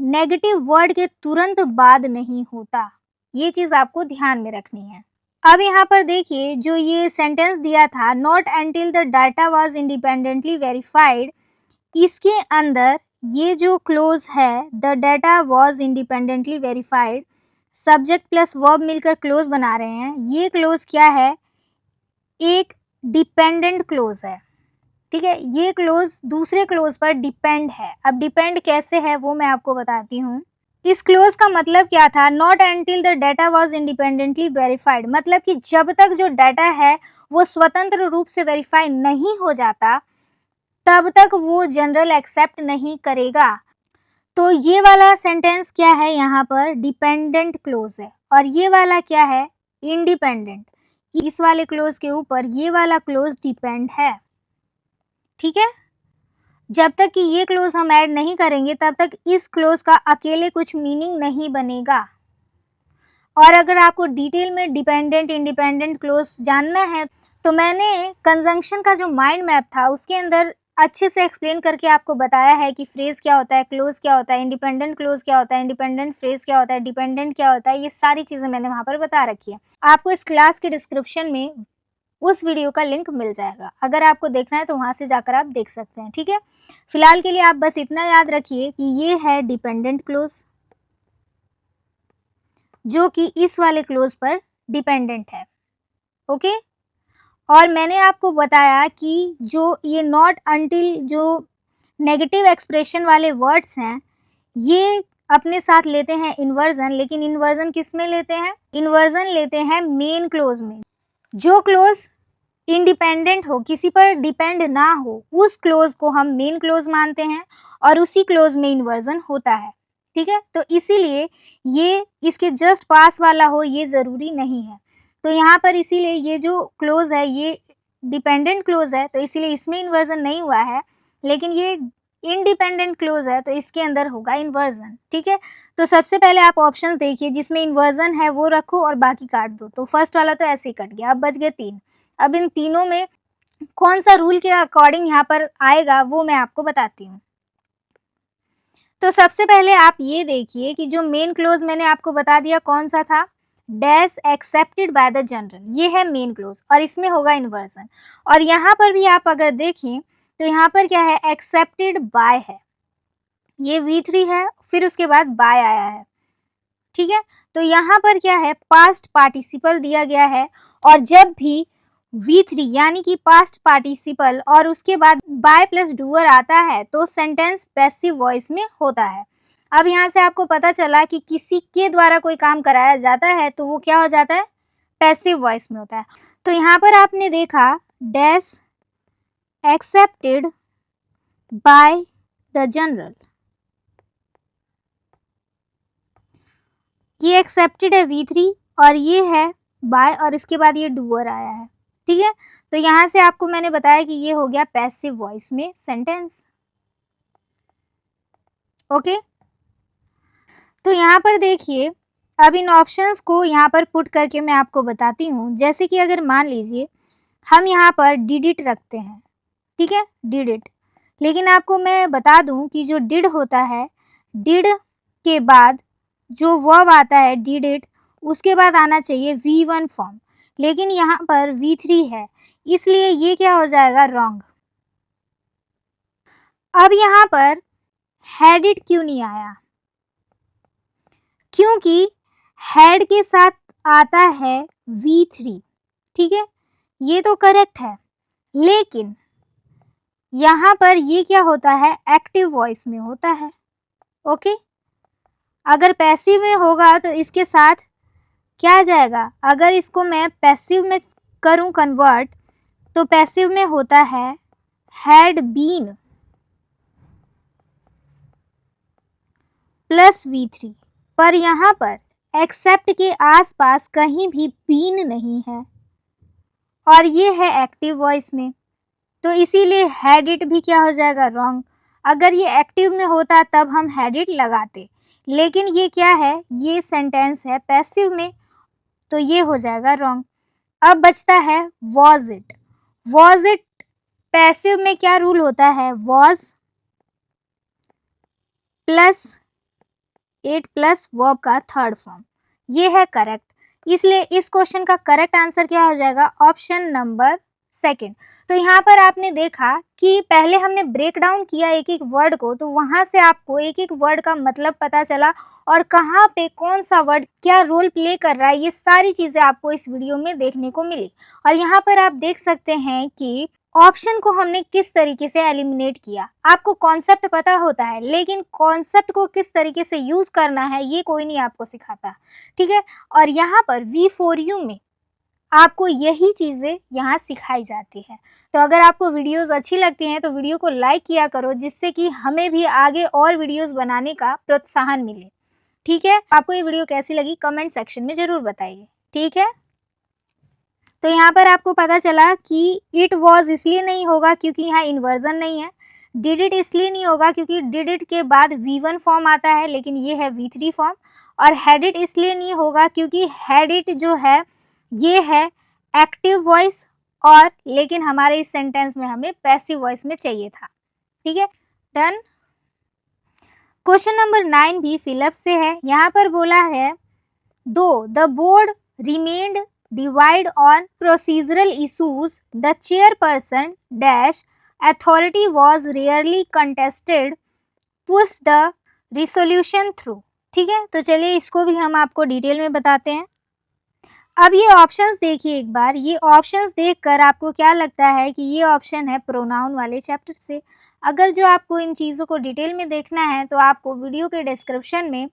नेगेटिव वर्ड के तुरंत बाद नहीं होता। ये चीज आपको ध्यान में रखनी है। अब यहाँ पर देखिए जो ये सेंटेंस दिया था not until the data was independently verified, इसके अंदर ये जो क्लोज है the data was independently verified, subject plus verb मिलकर क्लोज बना रहे हैं। ये क्लोज क्या है, एक डिपेंडेंट क्लोज है। ठीक है, ये क्लोज दूसरे क्लोज पर डिपेंड है। अब डिपेंड कैसे है वो मैं आपको बताती हूँ। इस क्लोज का मतलब क्या था, not until the data was independently verified, मतलब कि जब तक जो डाटा है वो स्वतंत्र रूप से वेरीफाई नहीं हो जाता तब तक वो जनरल एक्सेप्ट नहीं करेगा। तो ये वाला सेंटेंस क्या है, यहाँ पर डिपेंडेंट क्लोज है और ये वाला क्या है, इंडिपेंडेंट। इस वाले क्लोज के ऊपर ये वाला क्लोज डिपेंड है। ठीक है, जब तक कि ये क्लोज हम ऐड नहीं करेंगे तब तक इस क्लोज का अकेले कुछ मीनिंग नहीं बनेगा। और अगर आपको डिटेल में डिपेंडेंट इंडिपेंडेंट क्लोज जानना है तो मैंने कंजंक्शन का जो माइंड मैप था उसके अंदर अच्छे से एक्सप्लेन करके आपको बताया है कि फ्रेज क्या होता है, क्लोज क्या होता है, इंडिपेंडेंट क्लोज क्या होता है, इंडिपेंडेंट फ्रेज क्या होता है, डिपेंडेंट क्या होता है, ये सारी चीज़ें मैंने वहाँ पर बता रखी है। आपको इस क्लास के डिस्क्रिप्शन में उस वीडियो का लिंक मिल जाएगा, अगर आपको देखना है तो वहाँ से जाकर आप देख सकते हैं। ठीक है, फिलहाल के लिए आप बस इतना याद रखिए कि ये है डिपेंडेंट क्लोज जो कि इस वाले क्लोज पर डिपेंडेंट है। ओके, और मैंने आपको बताया कि जो ये नॉट अंटिल जो नेगेटिव एक्सप्रेशन वाले वर्ड्स हैं ये अपने साथ लेते हैं इन्वर्जन, लेकिन इन्वर्जन किस में लेते हैं? इन्वर्जन लेते हैं मेन क्लोज में। जो क्लोज इंडिपेंडेंट हो, किसी पर डिपेंड ना हो, उस क्लोज को हम मेन क्लोज मानते हैं और उसी क्लोज में इन्वर्जन होता है। ठीक है, तो इसीलिए ये इसके जस्ट पास वाला हो ये ज़रूरी नहीं है। तो यहाँ पर इसीलिए ये जो क्लोज है ये डिपेंडेंट क्लोज है, तो इसीलिए इसमें इन्वर्जन नहीं हुआ है, लेकिन ये इंडिपेंडेंट क्लोज है तो इसके अंदर होगा इन्वर्जन। ठीक है, तो सबसे पहले आप ऑप्शंस देखिए, जिसमें इन्वर्जन है वो रखो और बाकी काट दो। तो फर्स्ट वाला तो ऐसे ही कट गया, अब बच गए 3। अब इन तीनों में कौन सा रूल के अकॉर्डिंग यहाँ पर आएगा वो मैं आपको बताती हूँ। तो सबसे पहले आप ये देखिए कि जो मेन क्लोज मैंने आपको बता दिया कौन सा था, dash accepted by the general, ये है मेन क्लोज और इसमें होगा इन्वर्जन। और यहाँ पर भी आप अगर देखें तो यहाँ पर क्या है, एक्सेप्टेड बाय है, ये V3 है, फिर उसके बाद बाय आया है। ठीक है, तो यहाँ पर क्या है, पास्ट पार्टिसिपल दिया गया है और जब भी V3 यानी कि पास्ट पार्टिसिपल और उसके बाद बाय प्लस डूअर आता है तो सेंटेंस पैसिव वॉइस में होता है। अब यहाँ से आपको पता चला कि किसी के द्वारा कोई काम कराया जाता है तो वो क्या हो जाता है, पैसिव वॉइस में होता है। तो यहाँ पर आपने देखा dash accepted by the general, ये एक्सेप्टेड है V3 और ये है बाय और इसके बाद ये डूअर आया है। ठीक है, तो यहाँ से आपको मैंने बताया कि ये हो गया पैसिव वॉइस में सेंटेंस। ओके, तो यहाँ पर देखिए, अब इन ऑप्शंस को यहाँ पर पुट करके मैं आपको बताती हूँ। जैसे कि अगर मान लीजिए हम यहाँ पर डिड इट रखते हैं, ठीक है, डिड इट, लेकिन आपको मैं बता दूँ कि जो डिड होता है, डिड के बाद जो वर्ब आता है डिड इट, उसके बाद आना चाहिए V1 फॉर्म, लेकिन यहाँ पर V3 है, इसलिए ये क्या हो जाएगा, रॉन्ग। अब यहाँ पर हैड इट क्यों नहीं आया, क्योंकि हैड के साथ आता है V3। ठीक है, ये तो करेक्ट है, लेकिन यहाँ पर ये क्या होता है, एक्टिव वॉइस में होता है। ओके, अगर पैसिव में होगा तो इसके साथ क्या आ जाएगा, अगर इसको मैं पैसिव में करूं कन्वर्ट तो पैसिव में होता है हैड बीन प्लस V3, पर यहाँ पर एक्सेप्ट के आसपास कहीं भी बीन नहीं है और ये है एक्टिव वॉइस में, तो इसीलिए हैड इट भी क्या हो जाएगा, रॉन्ग। अगर ये एक्टिव में होता तब हम हैड इट लगाते, लेकिन ये क्या है, ये सेंटेंस है पैसिव में, तो ये हो जाएगा रॉन्ग। अब बचता है was it. Was it passive में क्या रूल होता है, was plus it plus verb का थर्ड फॉर्म, ये है करेक्ट। इसलिए इस क्वेश्चन का करेक्ट आंसर क्या हो जाएगा, ऑप्शन नंबर सेकंड। तो यहाँ पर आपने देखा कि पहले हमने ब्रेक डाउन किया एक एक वर्ड को, तो वहां से आपको एक एक वर्ड का मतलब पता चला और कहाँ पे कौन सा वर्ड क्या रोल प्ले कर रहा है, ये सारी चीज़ें आपको इस वीडियो में देखने को मिली। और यहाँ पर आप देख सकते हैं कि ऑप्शन को हमने किस तरीके से एलिमिनेट किया। आपको कॉन्सेप्ट पता होता है, लेकिन कॉन्सेप्ट को किस तरीके से यूज़ करना है ये कोई नहीं आपको सिखाता। ठीक है, और यहाँ पर V4U में आपको यही चीज़ें यहाँ सिखाई जाती है। तो अगर आपको वीडियोस अच्छी लगती हैं तो वीडियो को लाइक किया करो, जिससे कि हमें भी आगे और वीडियोस बनाने का प्रोत्साहन मिले। ठीक है, आपको ये वीडियो कैसी लगी कमेंट सेक्शन में ज़रूर बताइए। ठीक है, तो यहाँ पर आपको पता चला कि इट वॉज इसलिए नहीं होगा क्योंकि यहाँ इन्वर्जन नहीं है, डिड इट इसलिए नहीं होगा क्योंकि डिड इट के बाद V1 फॉर्म आता है, लेकिन ये है V3 फॉर्म, और हैड इट इसलिए नहीं होगा क्योंकि हैड इट जो है ये है एक्टिव वॉइस, और लेकिन हमारे इस सेंटेंस में हमें पैसिव वॉइस में चाहिए था। ठीक है, डन। क्वेश्चन नंबर 9 भी फिलअप से है। यहाँ पर बोला है दो the board remained divide on procedural issues the chairperson dash authority was rarely contested push the resolution through. ठीक है, तो चलिए इसको भी हम आपको डिटेल में बताते हैं। अब ये ऑप्शंस देखिए एक बार, ये ऑप्शंस देखकर आपको क्या लगता है कि ये ऑप्शन है प्रोनाउन वाले चैप्टर से। अगर जो आपको इन चीज़ों को डिटेल में देखना है तो आपको वीडियो के डिस्क्रिप्शन में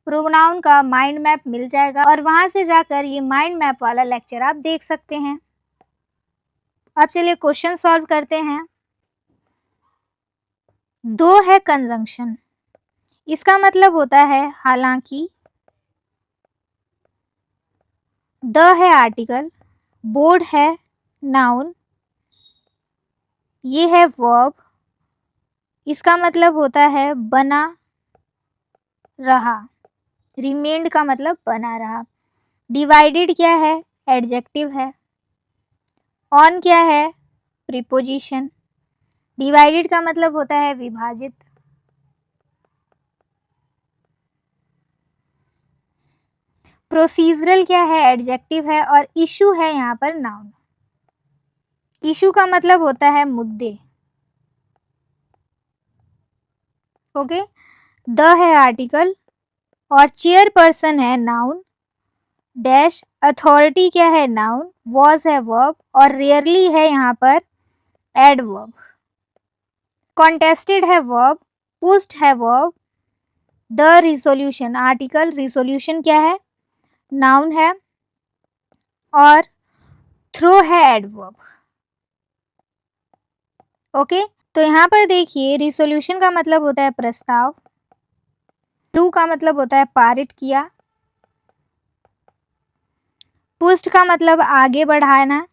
प्रोनाउन का माइंड मैप मिल जाएगा और वहाँ से जाकर ये माइंड मैप वाला लेक्चर आप देख सकते हैं। अब चलिए क्वेश्चन सॉल्व करते हैं। दो है कंजंक्शन, इसका होता है हालांकि, द है आर्टिकल, बोर्ड है नाउन, ये है वर्ब, इसका होता है बना रहा, रिमेंड का बना रहा। डिवाइडेड क्या है? एडजेक्टिव है। ऑन क्या है? प्रीपोजिशन। डिवाइडेड का होता है विभाजित। प्रोसीजरल क्या है? एडजेक्टिव है। और इशू है यहाँ पर नाउन। इशू का होता है मुद्दे। ओके। द है आर्टिकल और चेयरपर्सन है नाउन। डैश अथॉरिटी क्या है? नाउन। वॉज है वर्ब और रेयरली है यहाँ पर एडवर्ब। कॉन्टेस्टेड है वर्ब। पुश्ड है verb. The resolution article, resolution क्या है? नाउन है। और थ्रो है एडवर्ब। ओके। तो यहाँ पर देखिए रिसोल्यूशन का होता है प्रस्ताव। थ्रू का होता है पारित किया। पुश्ड का आगे बढ़ाना,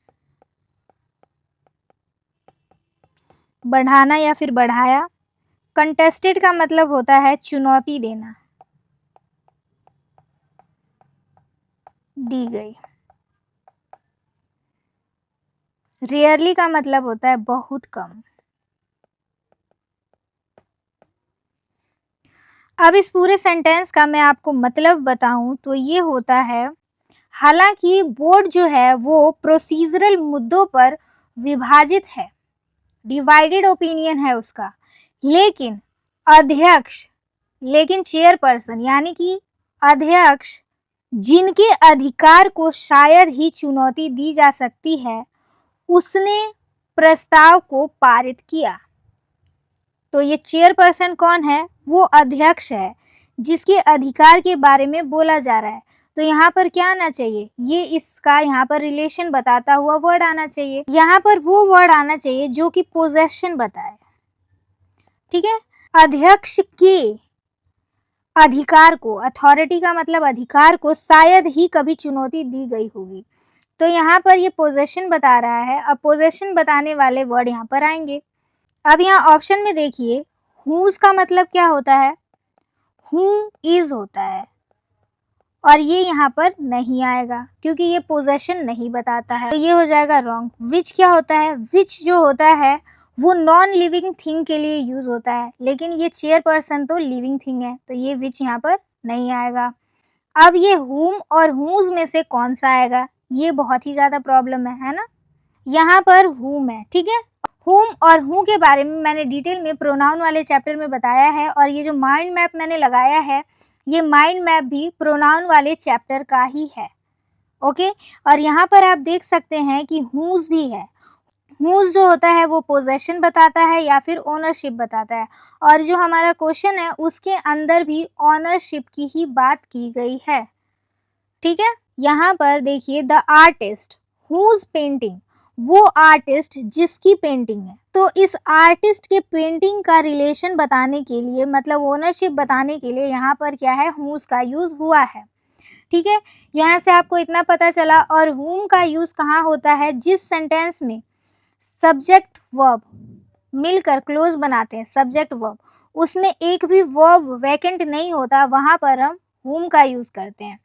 बढ़ाना या फिर बढ़ाया। कंटेस्टेड का होता है चुनौती देना, दी गई। रेयरली का होता है बहुत कम। अब इस पूरे सेंटेंस का मैं आपको बताऊं तो ये होता है, हालांकि बोर्ड जो है वो प्रोसीजरल मुद्दों पर विभाजित है, डिवाइडेड ओपिनियन है उसका, लेकिन अध्यक्ष, लेकिन चेयरपर्सन यानी कि अध्यक्ष जिनके अधिकार को शायद ही चुनौती दी जा सकती है, उसने प्रस्ताव को पारित किया। तो ये चेयरपर्सन कौन है? वो अध्यक्ष है जिसके अधिकार के बारे में बोला जा रहा है। तो यहाँ पर क्या आना चाहिए? ये इसका यहाँ पर रिलेशन बताता हुआ वर्ड आना चाहिए। यहाँ पर वो वर्ड आना चाहिए जो कि पोजेशन बताए। ठीक है। अध्यक्ष के अधिकार को, अथॉरिटी का अधिकार को शायद ही कभी चुनौती दी गई होगी। तो यहाँ पर ये पोजेशन बता रहा है। अब पोजेशन बताने वाले वर्ड यहाँ पर आएंगे। अब यहाँ ऑप्शन में देखिए, हुज का क्या होता है? हु इज होता है और ये यहाँ पर नहीं आएगा क्योंकि ये पोजेशन नहीं बताता है, तो ये हो जाएगा रॉन्ग। विच क्या होता है? विच जो होता है वो नॉन लिविंग थिंग के लिए यूज होता है, लेकिन ये चेयरपर्सन तो लिविंग थिंग है, तो ये विच यहाँ पर नहीं आएगा। अब ये हुम और हुज में से कौन सा आएगा? ये बहुत ही ज्यादा प्रॉब्लम है ना। यहाँ पर हुम है, ठीक है। हुम और हु के बारे में मैंने डिटेल में प्रोनाउन वाले चैप्टर में बताया है और ये जो माइंड मैप मैंने लगाया है, ये माइंड मैप भी प्रोनाउन वाले चैप्टर का ही है। ओके। और यहाँ पर आप देख सकते हैं कि हुज भी है। हुज जो होता है वो पोजेशन बताता है या फिर ओनरशिप बताता है, और जो हमारा क्वेश्चन है उसके अंदर भी ओनरशिप की ही बात की गई है। ठीक है। यहाँ पर देखिए, द आर्टिस्ट हुज पेंटिंग, वो आर्टिस्ट जिसकी पेंटिंग है। तो इस आर्टिस्ट के पेंटिंग का रिलेशन बताने के लिए, ओनरशिप बताने के लिए यहाँ पर क्या है? हुज का यूज हुआ है। ठीक है। यहाँ से आपको इतना पता चला। और हुम का यूज कहाँ होता है? जिस सेंटेंस में सब्जेक्ट वर्ब मिलकर क्लोज बनाते हैं, सब्जेक्ट वर्ब, उसमें एक भी वर्ब वैकेंट नहीं होता, वहां पर हम हुम का यूज करते हैं।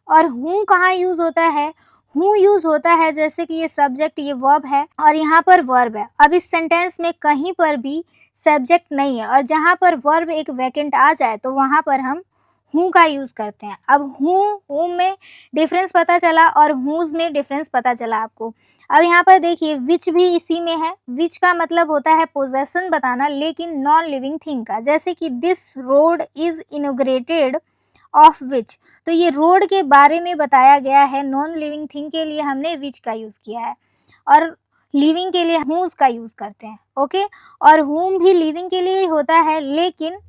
और हु कहाँ यूज होता है? हु यूज होता है जैसे कि ये सब्जेक्ट, ये वर्ब है और यहाँ पर वर्ब है। अब इस सेंटेंस में कहीं पर भी सब्जेक्ट नहीं है और जहाँ पर वर्ब एक वैकेंट आ जाए तो वहां पर हम हु का यूज करते हैं। अब हु में डिफरेंस पता चला और हुज में डिफरेंस पता चला आपको। अब यहाँ पर देखिए, विच भी इसी में है। विच का होता है पोजेशन बताना, लेकिन नॉन लिविंग थिंग का, जैसे कि this road is inaugurated of which, तो ये रोड के बारे में बताया गया है। नॉन लिविंग थिंग के लिए हमने विच का यूज़ किया है और लिविंग के लिए हुज का यूज़ करते हैं। ओके, और हुम भी लिविंग के लिए ही होता है, लेकिन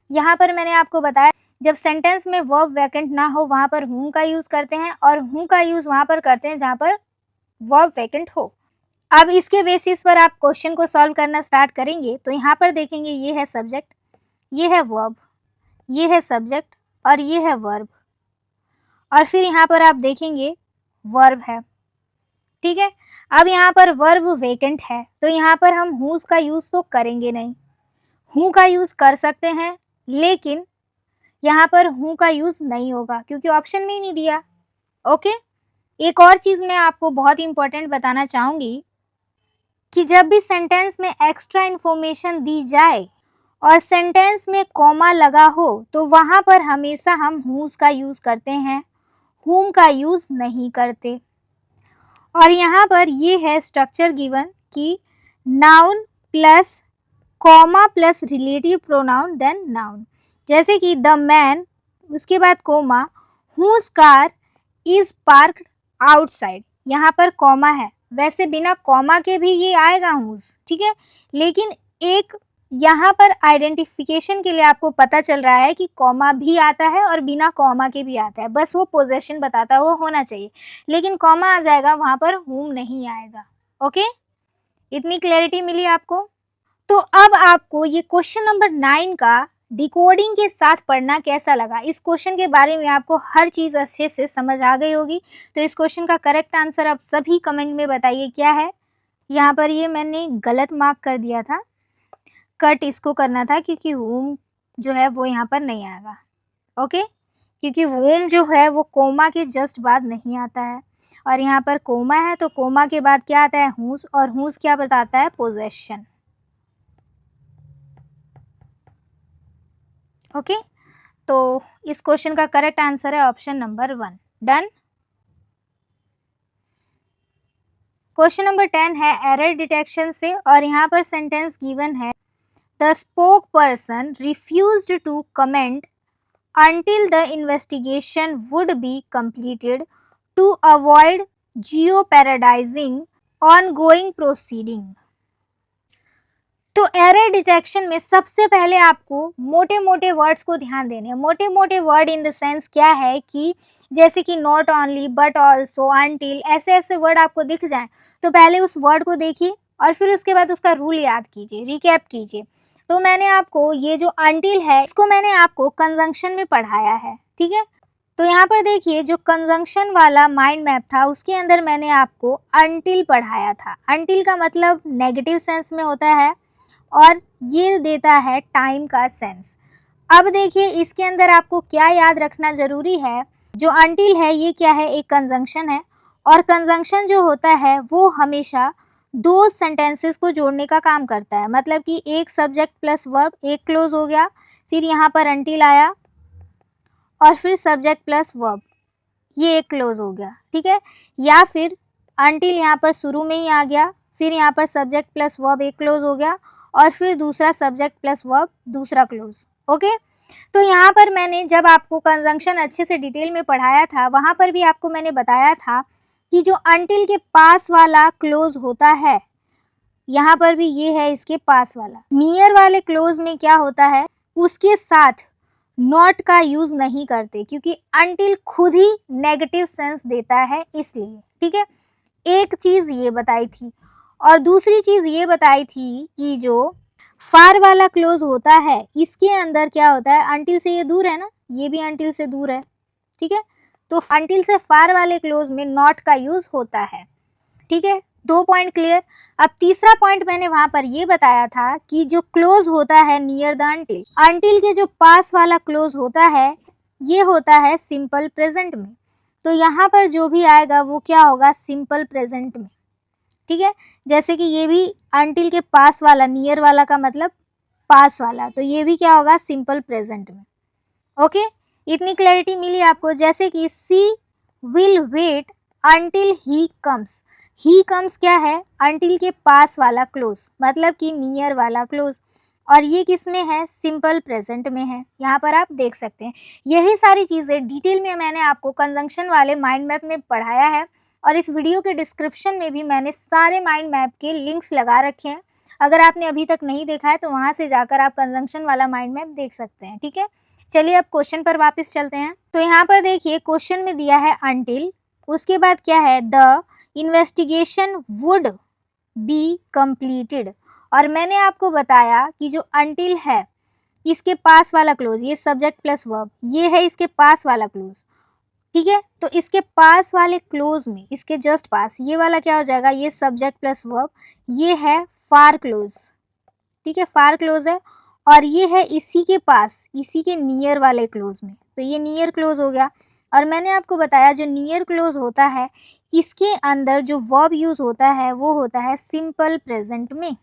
यहाँ पर मैंने आपको बताया जब सेंटेंस में वर्ब वैकेंट ना हो वहाँ पर हुम का यूज़ करते हैं और हु का यूज़ वहाँ पर करते हैं जहाँ पर वर्ब वैकेंट हो। अब इसके बेसिस पर आप क्वेश्चन को सॉल्व करना स्टार्ट करेंगे। तो यहाँ पर देखेंगे ये है सब्जेक्ट, ये है वर्ब, ये है सब्जेक्ट और ये है वर्ब, और फिर यहाँ पर आप देखेंगे वर्ब है। ठीक है, अब यहाँ पर वर्ब वेकेंट है तो यहाँ पर हम हुज का यूज़ तो करेंगे नहीं। हु का यूज़ कर सकते हैं लेकिन यहाँ पर हु का यूज़ नहीं होगा क्योंकि ऑप्शन में ही नहीं दिया। ओके, एक और चीज़ मैं आपको बहुत इंपॉर्टेंट बताना चाहूँगी कि जब भी सेंटेंस में एक्स्ट्रा इन्फॉर्मेशन दी जाए और सेंटेंस में कॉमा लगा हो तो वहाँ पर हमेशा हम हुज का यूज़ करते हैं, हुम का यूज़ नहीं करते। और यहाँ पर ये है स्ट्रक्चर गिवन कि noun plus comma plus relative pronoun then noun, जैसे कि द मैन, उसके बाद comma, whose car is parked outside, यहाँ पर कॉमा है। वैसे बिना कॉमा के भी ये आएगा हुज, ठीक है, लेकिन एक यहाँ पर आइडेंटिफिकेशन के लिए आपको पता चल रहा है कि कॉमा भी आता है और बिना कॉमा के भी आता है, बस वो पोजेशन बताता है वो होना चाहिए, लेकिन कॉमा आ जाएगा वहाँ पर हुम नहीं आएगा। ओके, इतनी क्लैरिटी मिली आपको। तो अब आपको ये क्वेश्चन नंबर 9 का डिकोडिंग के साथ पढ़ना कैसा लगा, इस क्वेश्चन के बारे में आपको हर चीज़ अच्छे से समझ आ गई होगी। तो इस क्वेश्चन का करेक्ट आंसर आप सभी कमेंट में बताइए क्या है। यहाँ पर ये मैंने गलत मार्क कर दिया था, कट इसको करना था क्योंकि वूम जो है वो यहाँ पर नहीं आएगा। ओके, क्योंकि वूम जो है वो कोमा के जस्ट बाद नहीं आता है और यहाँ पर कोमा है तो कोमा के बाद क्या आता है हुज, और हुज क्या बताता है पोजेशन। ओके, तो इस क्वेश्चन का करेक्ट आंसर है option number 1। Done. Question number 10 है एरर डिटेक्शन से और यहाँ पर सेंटेंस गिवन है the spokesperson refused to comment until the investigation would be completed to avoid jeopardizing ongoing proceeding। तो एरर डिटेक्शन में सबसे पहले आपको मोटे मोटे वर्ड्स को ध्यान देने हैं। मोटे मोटे वर्ड इन द सेंस क्या है कि जैसे कि not only, but also, until, ऐसे ऐसे वर्ड आपको दिख जाएं तो पहले उस वर्ड को देखिए और फिर उसके बाद उसका रूल याद कीजिए, रिकैप कीजिए। तो मैंने आपको ये जो अनटिल है इसको मैंने आपको कंजंक्शन में पढ़ाया है, ठीक है। तो यहाँ पर देखिए जो कंजंक्शन वाला माइंड मैप था उसके अंदर मैंने आपको अनटिल पढ़ाया था। अनटिल का मतलब नेगेटिव सेंस में होता है और ये देता है टाइम का सेंस। अब देखिए इसके अंदर आपको क्या याद रखना ज़रूरी है, जो अनटिल है ये क्या है, एक कंजंक्शन है और कंजंक्शन जो होता है वो हमेशा दो सेंटेंसेस को जोड़ने का काम करता है। मतलब कि एक सब्जेक्ट प्लस वर्ब, एक क्लोज हो गया, फिर यहाँ पर अनटिल आया और फिर सब्जेक्ट प्लस वर्ब, ये एक क्लोज हो गया, ठीक है। या फिर अनटिल यहाँ पर शुरू में ही आ गया, फिर यहाँ पर सब्जेक्ट प्लस वर्ब एक क्लोज हो गया और फिर दूसरा सब्जेक्ट प्लस वर्ब दूसरा क्लोज। ओके, तो यहाँ पर मैंने जब आपको कंजंक्शन अच्छे से डिटेल में पढ़ाया था वहाँ पर भी आपको मैंने बताया था कि जो अनटिल के पास वाला क्लोज होता है, यहाँ पर भी ये है इसके पास वाला, नियर वाले क्लोज में क्या होता है उसके साथ नॉट का यूज नहीं करते क्योंकि अनटिल खुद ही नेगेटिव सेंस देता है इसलिए, ठीक है। एक चीज ये बताई थी और दूसरी चीज ये बताई थी कि जो फार वाला क्लोज होता है इसके अंदर क्या होता है, अनटिल से ये दूर है ना, ये भी अनटिल से दूर है, ठीक है। तो अनटिल से फार वाले क्लोज में नॉट का यूज होता है, ठीक है। 2 पॉइंट क्लियर। अब तीसरा पॉइंट मैंने वहां पर ये बताया था कि जो क्लोज होता है नियर द अनटिल, अनटिल के जो पास वाला क्लोज होता है ये होता है सिंपल प्रेजेंट में, तो यहाँ पर जो भी आएगा वो क्या होगा, सिंपल प्रेजेंट में, ठीक है। जैसे कि ये भी अनटिल के पास वाला, नियर वाला का मतलब पास वाला, तो ये भी क्या होगा, सिंपल प्रेजेंट में। ओके, इतनी क्लैरिटी मिली आपको। जैसे कि she will wait until he comes, he comes क्या है, अनटिल के पास वाला क्लोज मतलब कि नियर वाला क्लोज, और ये किस में है, सिंपल प्रेजेंट में है। यहाँ पर आप देख सकते हैं यही सारी चीज़ें डिटेल में मैंने आपको कंजंक्शन वाले माइंड मैप में पढ़ाया है और इस वीडियो के डिस्क्रिप्शन में भी मैंने सारे माइंड मैप के लिंक्स लगा रखे हैं। अगर आपने अभी तक नहीं देखा है तो वहाँ से जाकर आप कंजंक्शन वाला माइंड मैप देख सकते हैं। ठीक है, चलिए अब क्वेश्चन पर वापस चलते हैं। तो यहाँ पर देखिए क्वेश्चन में दिया है अंटिल, उसके बाद क्या है, the investigation would be completed. और मैंने आपको बताया कि जो अंटिल है इसके पास वाला क्लोज, ये सब्जेक्ट प्लस वर्ब, ये है इसके पास वाला क्लोज। ठीक है, तो इसके पास वाले क्लोज में, इसके जस्ट पास ये वाला क्या हो जाएगा, ये सब्जेक्ट प्लस वर्ब, ये है फार क्लोज। ठीक है, फार क्लोज है और ये है इसी के पास, इसी के नियर वाले क्लोज में, तो ये नियर क्लोज हो गया। और मैंने आपको बताया जो नियर क्लोज होता है इसके अंदर जो वर्ब यूज होता है वो होता है सिंपल प्रेजेंट में।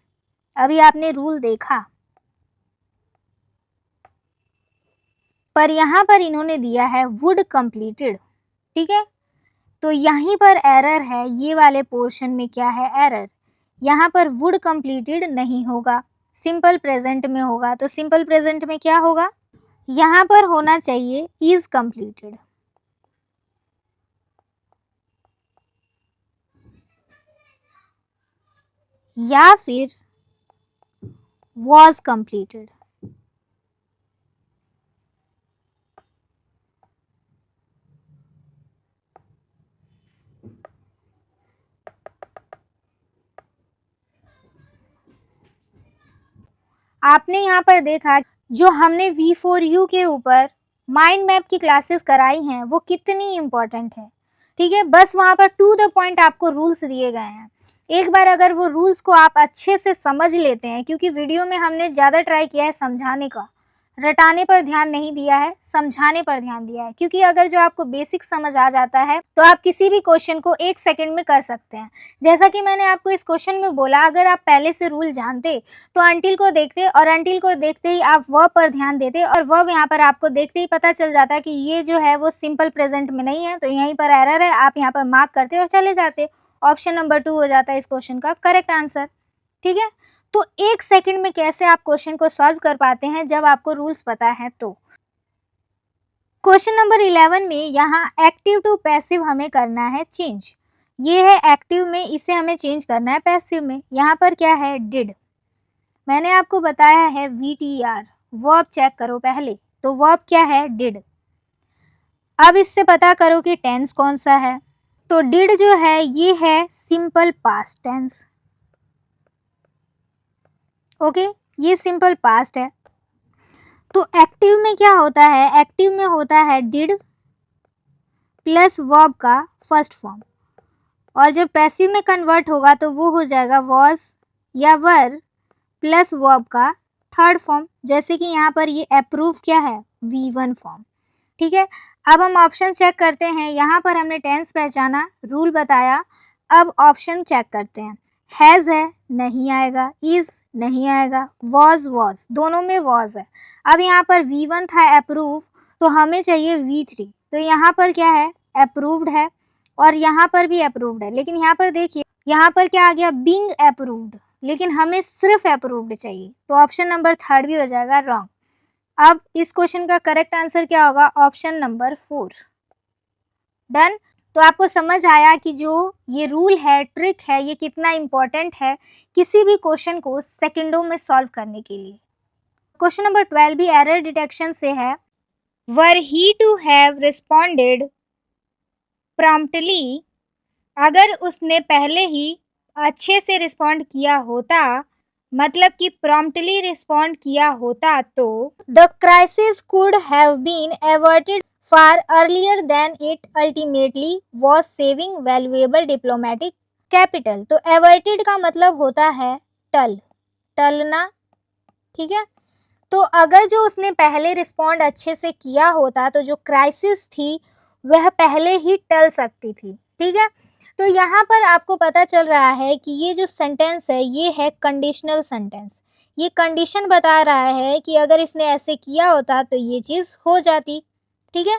अभी आपने रूल देखा, पर यहाँ पर इन्होंने दिया है वुड कंप्लीटेड। ठीक है, तो यहीं पर एरर है, ये वाले पोर्शन में क्या है एरर, यहाँ पर वुड कंप्लीटेड नहीं होगा, सिंपल प्रेजेंट में होगा। तो सिंपल प्रेजेंट में क्या होगा, यहाँ पर होना चाहिए इज कंप्लीटेड, या फिर was completed। आपने यहाँ पर देखा जो हमने V4U के ऊपर माइंड मैप की क्लासेस कराई हैं वो कितनी इम्पोर्टेंट है। ठीक है, बस वहाँ पर टू द पॉइंट आपको रूल्स दिए गए हैं। एक बार अगर वो रूल्स को आप अच्छे से समझ लेते हैं, क्योंकि वीडियो में हमने ज़्यादा ट्राई किया है समझाने का, रटाने पर ध्यान नहीं दिया है, समझाने पर ध्यान दिया है। क्योंकि अगर जो आपको बेसिक समझ आ जाता है तो आप किसी भी क्वेश्चन को 1 सेकंड में कर सकते हैं। जैसा कि मैंने आपको इस क्वेश्चन में बोला, अगर आप पहले से रूल जानते तो अंटिल को देखते और अंटिल को देखते ही आप वर्ब पर ध्यान देते और वर्ब यहाँ पर आपको देखते ही पता चल जाता कि ये जो है वो सिंपल प्रेजेंट में नहीं है, तो यहीं पर एरर है, आप यहाँ पर मार्क करते और चले जाते। ऑप्शन नंबर 2 हो जाता है इस क्वेश्चन का करेक्ट आंसर। ठीक है, तो 1 सेकंड में कैसे आप क्वेश्चन को सॉल्व कर पाते हैं जब आपको रूल्स पता है। तो क्वेश्चन नंबर 11 में यहाँ एक्टिव टू पैसिव हमें करना है चेंज। ये है एक्टिव में, इसे हमें चेंज करना है पैसिव में। यहाँ पर क्या है, डिड। मैंने आपको बताया है VTR, वर्ब चेक करो पहले, तो वर्ब क्या है, डिड। अब इससे पता करो कि टेंस कौन सा है। तो डिड जो है ये है सिंपल पास्ट टेंस। ओके, ये सिंपल पास्ट है। तो एक्टिव में क्या होता है, एक्टिव में होता है डिड प्लस वर्ब का फर्स्ट फॉर्म, और जब पैसिव में कन्वर्ट होगा तो वो हो जाएगा वॉज या वर प्लस वर्ब का थर्ड फॉर्म। जैसे कि यहाँ पर ये अप्रूव क्या है, V1 फॉर्म। ठीक है, अब हम ऑप्शन चेक करते हैं। यहाँ पर हमने टेंस पहचाना, रूल बताया, अब ऑप्शन चेक करते हैं। हैज़ है, नहीं आएगा, इज़ नहीं आएगा, वॉज दोनों में वॉज है। अब यहाँ पर V1 था अप्रूव, तो हमें चाहिए V3, तो यहाँ पर क्या है, अप्रूव्ड है और यहाँ पर भी अप्रूव्ड है। लेकिन यहाँ पर देखिए, यहाँ पर क्या आ गया, बीइंग अप्रूव्ड, लेकिन हमें सिर्फ अप्रूव्ड चाहिए, तो ऑप्शन नंबर 3 भी हो जाएगा रॉन्ग। अब इस क्वेश्चन का करेक्ट आंसर क्या होगा, ऑप्शन नंबर 4। डन। तो आपको समझ आया कि जो ये रूल है, ट्रिक है, ये कितना इम्पोर्टेंट है किसी भी क्वेश्चन को सेकंडों में सॉल्व करने के लिए। क्वेश्चन नंबर 12 भी एरर डिटेक्शन से है। Were he to have responded promptly, अगर उसने पहले ही अच्छे से रिस्पॉन्ड किया होता, मतलब कि प्रॉम्प्टली रिस्पॉन्ड किया होता, तो the crisis could have been averted far earlier than it ultimately was saving valuable diplomatic capital. तो एवर्टेड का मतलब होता है टलना। ठीक है, तो अगर जो उसने पहले रिस्पॉन्ड अच्छे से किया होता तो जो क्राइसिस थी वह पहले ही टल सकती थी। ठीक है, तो यहाँ पर आपको पता चल रहा है कि ये जो सेंटेंस है ये है कंडीशनल सेंटेंस। ये कंडीशन बता रहा है कि अगर इसने ऐसे किया होता तो ये चीज़ हो जाती। ठीक है,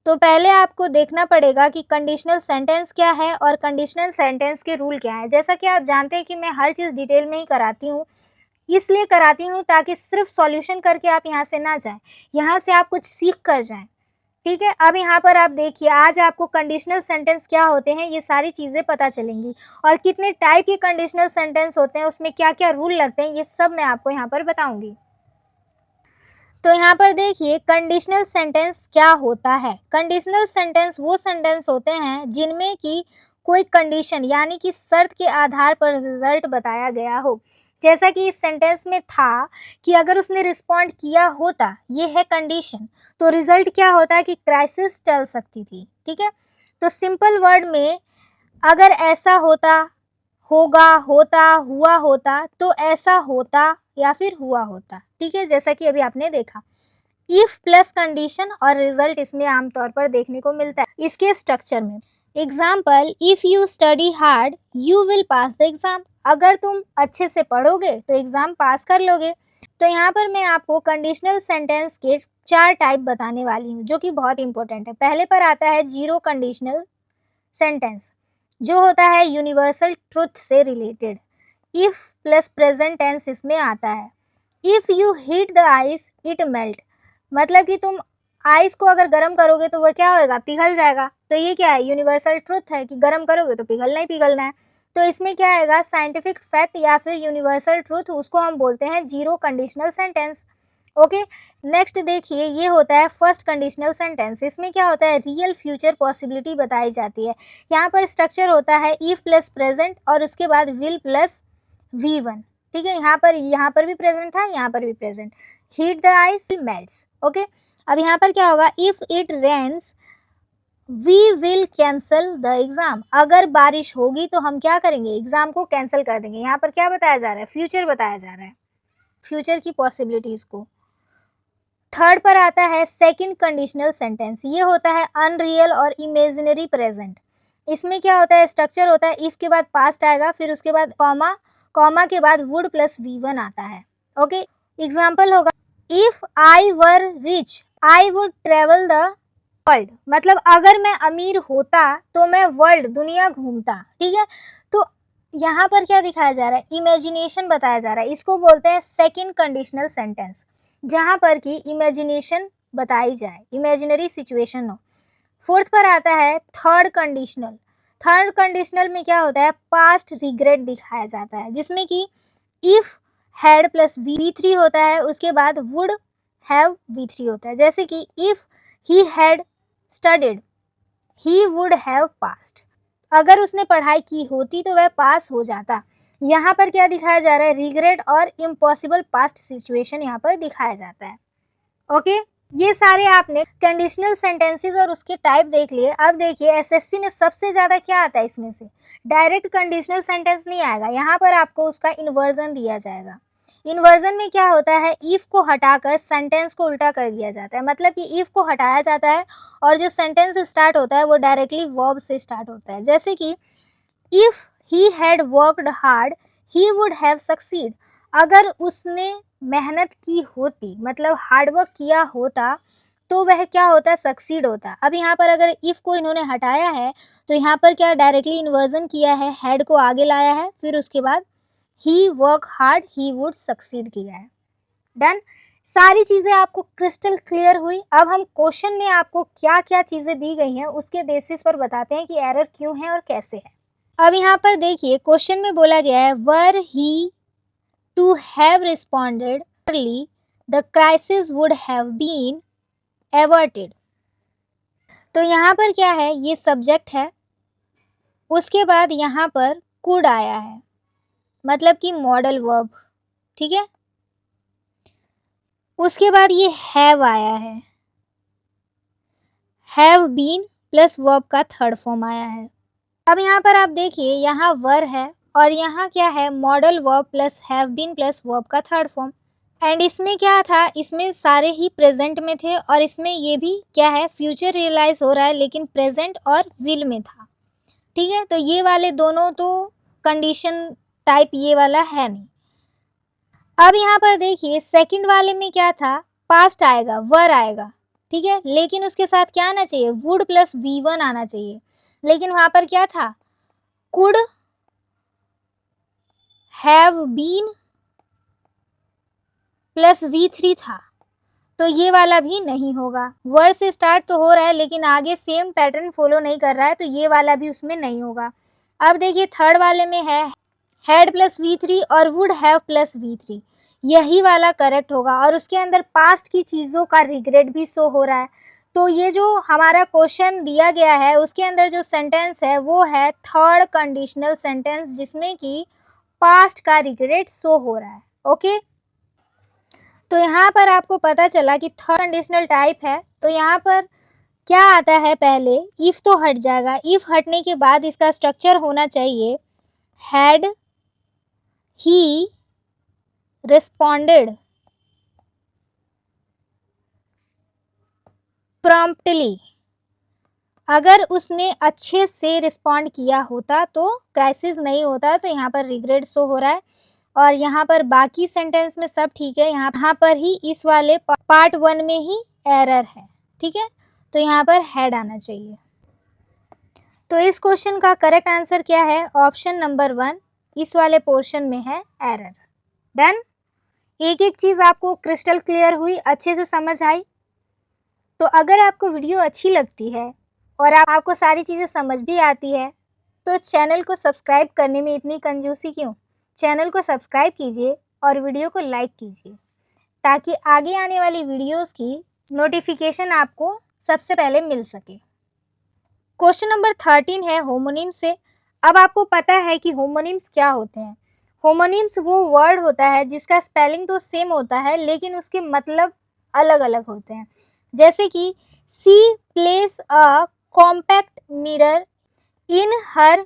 तो पहले आपको देखना पड़ेगा कि कंडीशनल सेंटेंस क्या है और कंडीशनल सेंटेंस के रूल क्या है। जैसा कि आप जानते हैं कि मैं हर चीज़ डिटेल में ही कराती हूँ, इसलिए कराती हूँ ताकि सिर्फ सॉल्यूशन करके आप यहाँ से ना जाएं, यहाँ से आप कुछ सीख कर जाएं। ठीक है, अब यहाँ पर आप देखिए, आज आपको कंडीशनल सेंटेंस क्या होते हैं ये सारी चीज़ें पता चलेंगी, और कितने टाइप के कंडीशनल सेंटेंस होते हैं, उसमें क्या क्या रूल लगते हैं, ये सब मैं आपको यहाँ पर बताऊंगी। तो यहाँ पर देखिए कंडीशनल सेंटेंस क्या होता है। कंडीशनल सेंटेंस वो सेंटेंस होते हैं जिनमें कि कोई कंडीशन यानी कि शर्त के आधार पर रिजल्ट बताया गया हो। जैसा कि इस सेंटेंस में था कि अगर उसने रिस्पॉन्ड किया होता, ये है कंडीशन, तो रिजल्ट क्या होता है कि क्राइसिस टल सकती थी। ठीक है, तो सिंपल वर्ड में अगर ऐसा होता, होगा, होता, हुआ होता, तो ऐसा होता या फिर हुआ होता। ठीक है, जैसा कि अभी आपने देखा इफ प्लस कंडीशन और रिजल्ट इसमें आमतौर पर देखने को मिलता है इसके स्ट्रक्चर में। Example, if you study hard you will pass the exam. अगर तुम अच्छे से पढ़ोगे तो एग्जाम पास कर लोगे। तो यहाँ पर मैं आपको कंडीशनल सेंटेंस के 4 टाइप बताने वाली हूँ जो कि बहुत इंपॉर्टेंट है। पहले पर आता है जीरो कंडीशनल सेंटेंस, जो होता है यूनिवर्सल ट्रुथ से रिलेटेड। इफ प्लस प्रेजेंट टेंस इसमें आता है। If you heat the ice it melt, मतलब कि तुम आइस को अगर गर्म करोगे तो वह क्या होएगा, पिघल जाएगा। तो ये क्या है, यूनिवर्सल ट्रुथ है कि गर्म करोगे तो पिघलना ही पिघलना है। तो इसमें क्या आएगा, साइंटिफिक फैक्ट या फिर यूनिवर्सल ट्रुथ, उसको हम बोलते हैं zero conditional sentence. Okay, next देखिए, ये होता है फर्स्ट कंडीशनल सेंटेंस। इसमें क्या होता है, रियल फ्यूचर पॉसिबिलिटी बताई जाती है। यहाँ पर स्ट्रक्चर होता है इफ प्लस प्रेजेंट और उसके बाद विल प्लस V1। ठीक है, यहाँ पर भी प्रेजेंट था, यहाँ पर भी present. Heat the ice melts. Okay, अब यहाँ पर क्या होगा, if it rains we will cancel the exam. अगर बारिश होगी तो हम क्या करेंगे, एग्जाम को कैंसिल कर देंगे। यहाँ पर क्या बताया जा रहा है, फ्यूचर बताया जा रहा है, फ्यूचर की पॉसिबिलिटीज को। थर्ड पर आता है सेकंड कंडीशनल सेंटेंस। ये होता है अनरियल और इमेजिनरी प्रेजेंट। इसमें क्या होता है, स्ट्रक्चर होता है इफ के बाद पास्ट आएगा, फिर उसके बाद कॉमा, कॉमा के बाद वुड प्लस V1 आता है। ओके, एग्जाम्पल होगा if I were rich I would travel the world, मतलब अगर मैं अमीर होता तो मैं वर्ल्ड दुनिया घूमता। ठीक है, तो यहाँ पर क्या दिखाया जा रहा है, इमेजिनेशन बताया जा रहा है। इसको बोलते हैं सेकंड कंडीशनल सेंटेंस, जहाँ पर कि इमेजिनेशन बताई जाए, इमेजिनरी सिचुएशन हो। फोर्थ पर आता है थर्ड कंडीशनल। थर्ड कंडीशनल में क्या होता है, पास्ट रिग्रेट दिखाया जाता है, जिसमें कि इफ हैड प्लस V3 होता है, उसके बाद वुड हैव V3 होता है। जैसे कि if he had studied he would have passed, अगर उसने पढ़ाई की होती तो वह पास हो जाता। यहाँ पर क्या दिखाया जा रहा है, रिग्रेट और इम्पॉसिबल पास्ट सिचुएशन यहाँ पर दिखाया जाता है। ओके, ये सारे आपने कंडीशनल सेंटेंसेस और उसके टाइप देख लिए। अब देखिए एसएससी में सबसे ज़्यादा क्या आता है, इसमें से डायरेक्ट कंडीशनल सेंटेंस नहीं आएगा, यहाँ पर आपको उसका इन्वर्जन दिया जाएगा। इन्वर्जन में क्या होता है, इफ को हटाकर सेंटेंस को उल्टा कर दिया जाता है। मतलब कि इफ को हटाया जाता है और जो सेंटेंस स्टार्ट होता है वो डायरेक्टली वर्ब से स्टार्ट होता है। जैसे कि if he had worked hard he would have succeed, अगर उसने मेहनत की होती, मतलब हार्डवर्क किया होता, तो वह क्या होता, सक्सीड होता। अब यहाँ पर अगर इफ को इन्होंने हटाया है तो यहाँ पर क्या डायरेक्टली इन्वर्जन किया है, हैड को आगे लाया है, फिर उसके बाद he work hard he would succeed किया है। डन, सारी चीज़ें आपको क्रिस्टल क्लियर हुई। अब हम क्वेश्चन में आपको क्या क्या चीज़ें दी गई हैं उसके बेसिस पर बताते हैं कि एरर क्यों है और कैसे है। अब यहाँ पर देखिए क्वेश्चन में बोला गया है were he to have responded early the crisis would have been averted. तो यहाँ पर क्या है, ये सब्जेक्ट है, उसके बाद यहाँ पर कुड आया है, मतलब कि मॉडल वर्ब। ठीक है, उसके बाद ये हैव आया है, हैव बीन प्लस वर्ब का थर्ड फॉर्म आया है। अब यहाँ पर आप देखिए, यहाँ वर है और यहाँ क्या है, modal verb plus have been plus verb का थर्ड फॉर्म। एंड इसमें क्या था, इसमें सारे ही प्रेजेंट में थे और इसमें ये भी क्या है, फ्यूचर रियलाइज हो रहा है लेकिन प्रेजेंट और विल में था। ठीक है, तो ये वाले दोनों तो कंडीशन टाइप ये वाला है नहीं। अब यहाँ पर देखिए सेकंड वाले में क्या था, पास्ट आएगा, वर आएगा। ठीक है, लेकिन उसके साथ क्या आना चाहिए, वुड प्लस V1 आना चाहिए, लेकिन वहां पर क्या था, could have been plus V3 था, तो ये वाला भी नहीं होगा। वर्ड से स्टार्ट तो हो रहा है लेकिन आगे सेम पैटर्न फॉलो नहीं कर रहा है, तो ये वाला भी उसमें नहीं होगा। अब देखिए थर्ड वाले में है हैड प्लस V3 और वुड हैव प्लस V3, यही वाला करेक्ट होगा। और उसके अंदर पास्ट की चीज़ों का रिग्रेट भी शो हो रहा है। तो ये जो हमारा क्वेश्चन दिया गया है उसके अंदर जो सेंटेंस है वो है थर्ड कंडीशनल सेंटेंस, जिसमें कि पास्ट का रिग्रेट शो हो रहा है। ओके, तो यहाँ पर आपको पता चला कि थर्ड कंडीशनल टाइप है। तो यहाँ पर क्या आता है, पहले इफ तो हट जाएगा, इफ हटने के बाद इसका स्ट्रक्चर होना चाहिए हैड ही रिस्पॉन्डेड प्रॉम्प्टली। अगर उसने अच्छे से रिस्पॉन्ड किया होता तो क्राइसिस नहीं होता, तो यहाँ पर रिग्रेट शो हो रहा है। और यहाँ पर बाकी सेंटेंस में सब ठीक है, यहाँ पर ही इस वाले पार्ट 1 में ही एरर है। ठीक है, तो यहाँ पर हैड आना चाहिए। तो इस क्वेश्चन का करेक्ट आंसर क्या है, ऑप्शन नंबर 1 इस वाले पोर्शन में है एरर। डन। एक एक चीज़ आपको क्रिस्टल क्लियर हुई, अच्छे से समझ आई। तो अगर आपको वीडियो अच्छी लगती है और आपको सारी चीज़ें समझ भी आती है तो चैनल को सब्सक्राइब करने में इतनी कंजूसी क्यों। चैनल को सब्सक्राइब कीजिए और वीडियो को लाइक कीजिए ताकि आगे आने वाली वीडियोस की नोटिफिकेशन आपको सबसे पहले मिल सके। क्वेश्चन नंबर 13 है होमोनिम से। अब आपको पता है कि होमोनिम्स क्या होते हैं। होमोनिम्स वो वर्ड होता है जिसका स्पेलिंग तो सेम होता है लेकिन उसके मतलब अलग अलग होते हैं। जैसे कि she place a compact mirror in her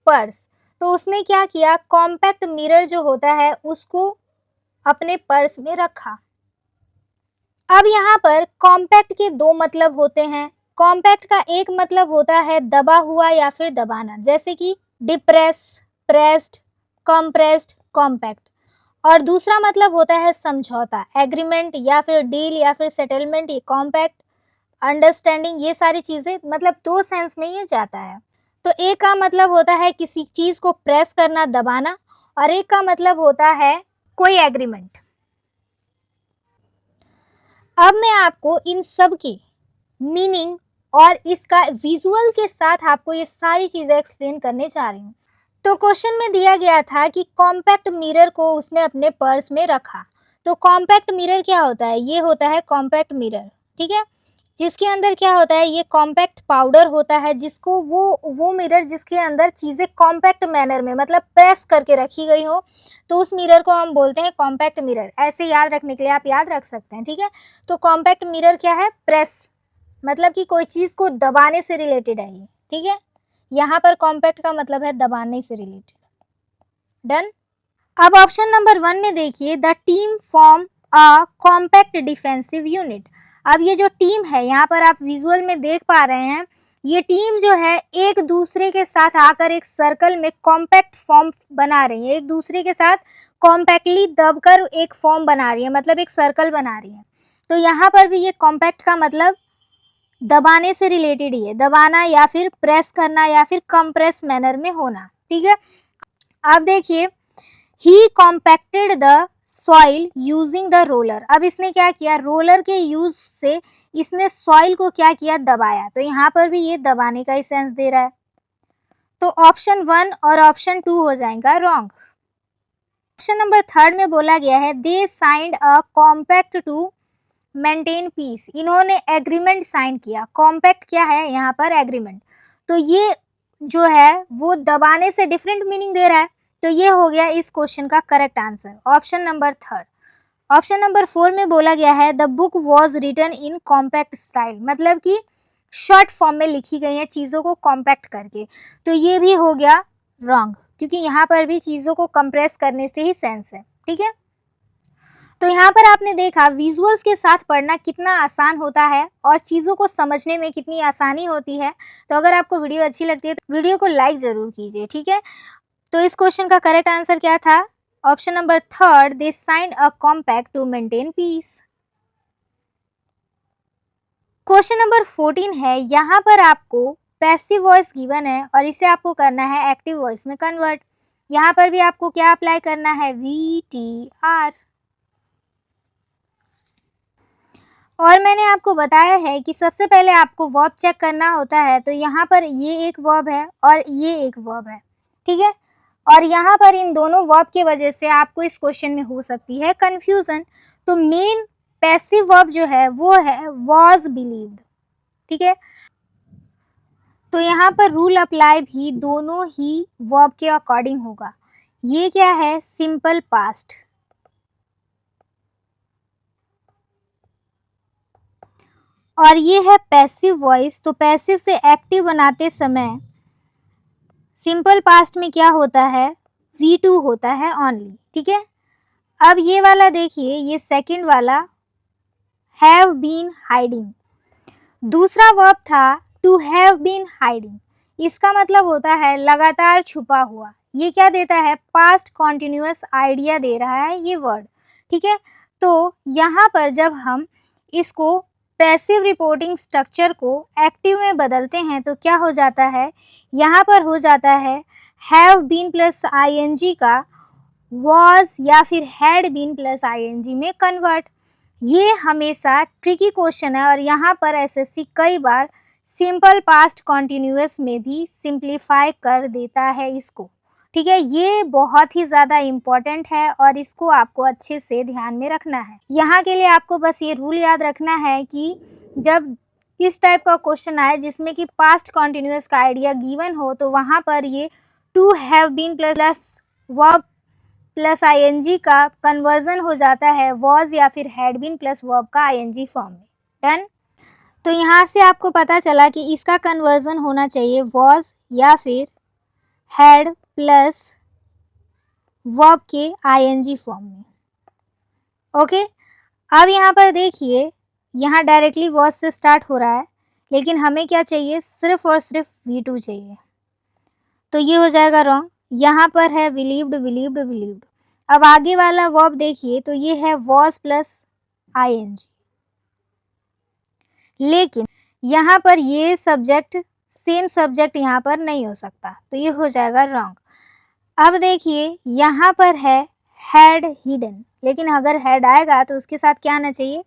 purse, तो उसने क्या किया, कॉम्पैक्ट मिरर जो होता है उसको अपने पर्स में रखा। अब यहाँ पर कॉम्पैक्ट के दो मतलब होते हैं। कॉम्पैक्ट का एक मतलब होता है दबा हुआ या फिर दबाना, जैसे कि डिप्रेस, प्रेस्ड, कंप्रेस्ड, कॉम्पैक्ट। और दूसरा मतलब होता है समझौता, एग्रीमेंट या फिर डील या फिर सेटलमेंट। ये कॉम्पैक्ट, अंडरस्टैंडिंग, ये सारी चीज़ें मतलब दो सेंस में ये जाता है। तो एक का मतलब होता है किसी चीज़ को प्रेस करना, दबाना, और एक का मतलब होता है कोई एग्रीमेंट। अब मैं आपको इन सब की मीनिंग और इसका विजुअल के साथ आपको ये सारी चीज़ें एक्सप्लेन करने जा रही हूँ। तो क्वेश्चन में दिया गया था कि कॉम्पैक्ट मिरर को उसने अपने पर्स में रखा। तो कॉम्पैक्ट मिरर क्या होता है, ये होता है कॉम्पैक्ट मिरर। ठीक है, जिसके अंदर क्या होता है, ये कॉम्पैक्ट पाउडर होता है, जिसको वो मिरर जिसके अंदर चीज़ें कॉम्पैक्ट मैनर में मतलब प्रेस करके रखी गई हो, तो उस मिरर को हम बोलते हैं कॉम्पैक्ट मिरर। ऐसे याद रखने के लिए आप याद रख सकते हैं। ठीक है, तो कॉम्पैक्ट मिरर क्या है, प्रेस, मतलब कि कोई चीज़ को दबाने से रिलेटेड है ये। ठीक है, यहाँ पर कॉम्पैक्ट का मतलब है दबाने से रिलेटेड। डन। अब ऑप्शन नंबर 1 में देखिए, the team form a compact defensive unit. अब ये जो टीम है यहाँ पर आप विजुअल में देख पा रहे हैं, ये टीम जो है एक दूसरे के साथ आकर एक सर्कल में कॉम्पैक्ट फॉर्म बना रही है, एक दूसरे के साथ कॉम्पैक्टली दबकर एक फॉर्म बना रही है, मतलब एक सर्कल बना रही है। तो यहाँ पर भी ये कॉम्पैक्ट का मतलब दबाने से रिलेटेड ही है, दबाना या फिर प्रेस करना या फिर कंप्रेस मैनर में होना। ठीक है, अब देखिए, he compacted the soil using the roller. अब इसने क्या किया, रोलर के यूज से इसने सॉइल को क्या किया, दबाया। तो यहाँ पर भी ये दबाने का ही सेंस दे रहा है। तो ऑप्शन 1 और ऑप्शन 2 हो जाएगा रॉन्ग। ऑप्शन नंबर 3 में बोला गया है they signed a compact to maintain peace. इन्होंने एग्रीमेंट साइन किया। कॉम्पैक्ट क्या है यहाँ पर, एग्रीमेंट। तो ये जो है वो दबाने से डिफरेंट मीनिंग दे रहा है। तो ये हो गया इस क्वेश्चन का correct answer, option number 3। Option number 4 में बोला गया है the book was written in compact style, मतलब कि शॉर्ट फॉर्म में लिखी गई है चीज़ों को कॉम्पैक्ट करके। तो ये भी हो गया रॉन्ग, क्योंकि यहाँ पर भी चीज़ों को कंप्रेस करने से ही सेंस है। ठीक है, तो यहाँ पर आपने देखा विजुअल्स के साथ पढ़ना कितना आसान होता है और चीज़ों को समझने में कितनी आसानी होती है। तो अगर आपको वीडियो अच्छी लगती है तो वीडियो को लाइक ज़रूर कीजिए। ठीक है, तो इस क्वेश्चन का करेक्ट आंसर क्या था, option number 3, they signed a compact to maintain peace. Question number 14 है, यहाँ पर आपको पैसिव वॉइस गिवन है और इसे आपको करना है एक्टिव वॉइस में कन्वर्ट। यहाँ पर भी आपको क्या अप्लाई करना है, VTR। और मैंने आपको बताया है कि सबसे पहले आपको वर्ब चेक करना होता है, तो यहाँ पर ये एक वर्ब है और ये एक वर्ब है, ठीक है। और यहाँ पर इन दोनों वर्ब की वजह से आपको इस क्वेश्चन में हो सकती है कंफ्यूजन। तो मेन पैसिव वर्ब जो है वो है वॉज बिलीव्ड, ठीक है। तो यहाँ पर रूल अप्लाई भी दोनों ही वर्ब के अकॉर्डिंग होगा। ये क्या है, सिंपल पास्ट, और ये है पैसिव वॉइस। तो पैसिव से एक्टिव बनाते समय सिंपल पास्ट में क्या होता है, V2 होता है ओनली, ठीक है। अब ये वाला देखिए, ये सेकंड वाला हैव बीन हाइडिंग, दूसरा वर्ब था टू हैव बीन हाइडिंग, इसका मतलब होता है लगातार छुपा हुआ। ये क्या देता है, पास्ट कॉन्टिन्यूअस आइडिया दे रहा है ये वर्ड, ठीक है। तो यहाँ पर जब हम इसको पैसिव रिपोर्टिंग स्ट्रक्चर को एक्टिव में बदलते हैं तो क्या हो जाता है, यहाँ पर हो जाता है हैव बीन प्लस आईएनजी का वॉज या फिर हैड बीन प्लस आईएनजी में कन्वर्ट। ये हमेशा ट्रिकी क्वेश्चन है और यहाँ पर एसएससी कई बार सिंपल पास्ट कॉन्टिन्यूअस में भी सिंप्लीफाई कर देता है इसको, ठीक है। ये बहुत ही ज़्यादा इम्पॉर्टेंट है और इसको आपको अच्छे से ध्यान में रखना है। यहाँ के लिए आपको बस ये रूल याद रखना है कि जब इस टाइप का क्वेश्चन आए जिसमें कि पास्ट कॉन्टिन्यूअस का आइडिया गिवन हो, तो वहाँ पर ये to have been plus verb plus ING का कन्वर्जन हो जाता है वॉज या फिर हैड बीन प्लस वर्ब का आईएनजी फॉर्म में। डन। तो यहाँ से आपको पता चला कि इसका कन्वर्जन होना चाहिए वॉज या फिर हैड प्लस वर्ब के आईएनजी फॉर्म में। ओके, अब यहाँ पर देखिए, यहाँ डायरेक्टली वॉज से स्टार्ट हो रहा है, लेकिन हमें क्या चाहिए, सिर्फ और सिर्फ V2 चाहिए, तो ये हो जाएगा रॉन्ग। यहाँ पर है बिलीव्ड बिलीव्ड बिलीव्ड। अब आगे वाला वर्ब देखिए, तो ये है वॉज प्लस आईएनजी, लेकिन यहाँ पर ये सब्जेक्ट सेम सब्जेक्ट यहाँ पर नहीं हो सकता, तो ये हो जाएगा रॉन्ग। अब देखिए, यहाँ पर है हैड हिडन, लेकिन अगर हैड आएगा तो उसके साथ क्या आना चाहिए,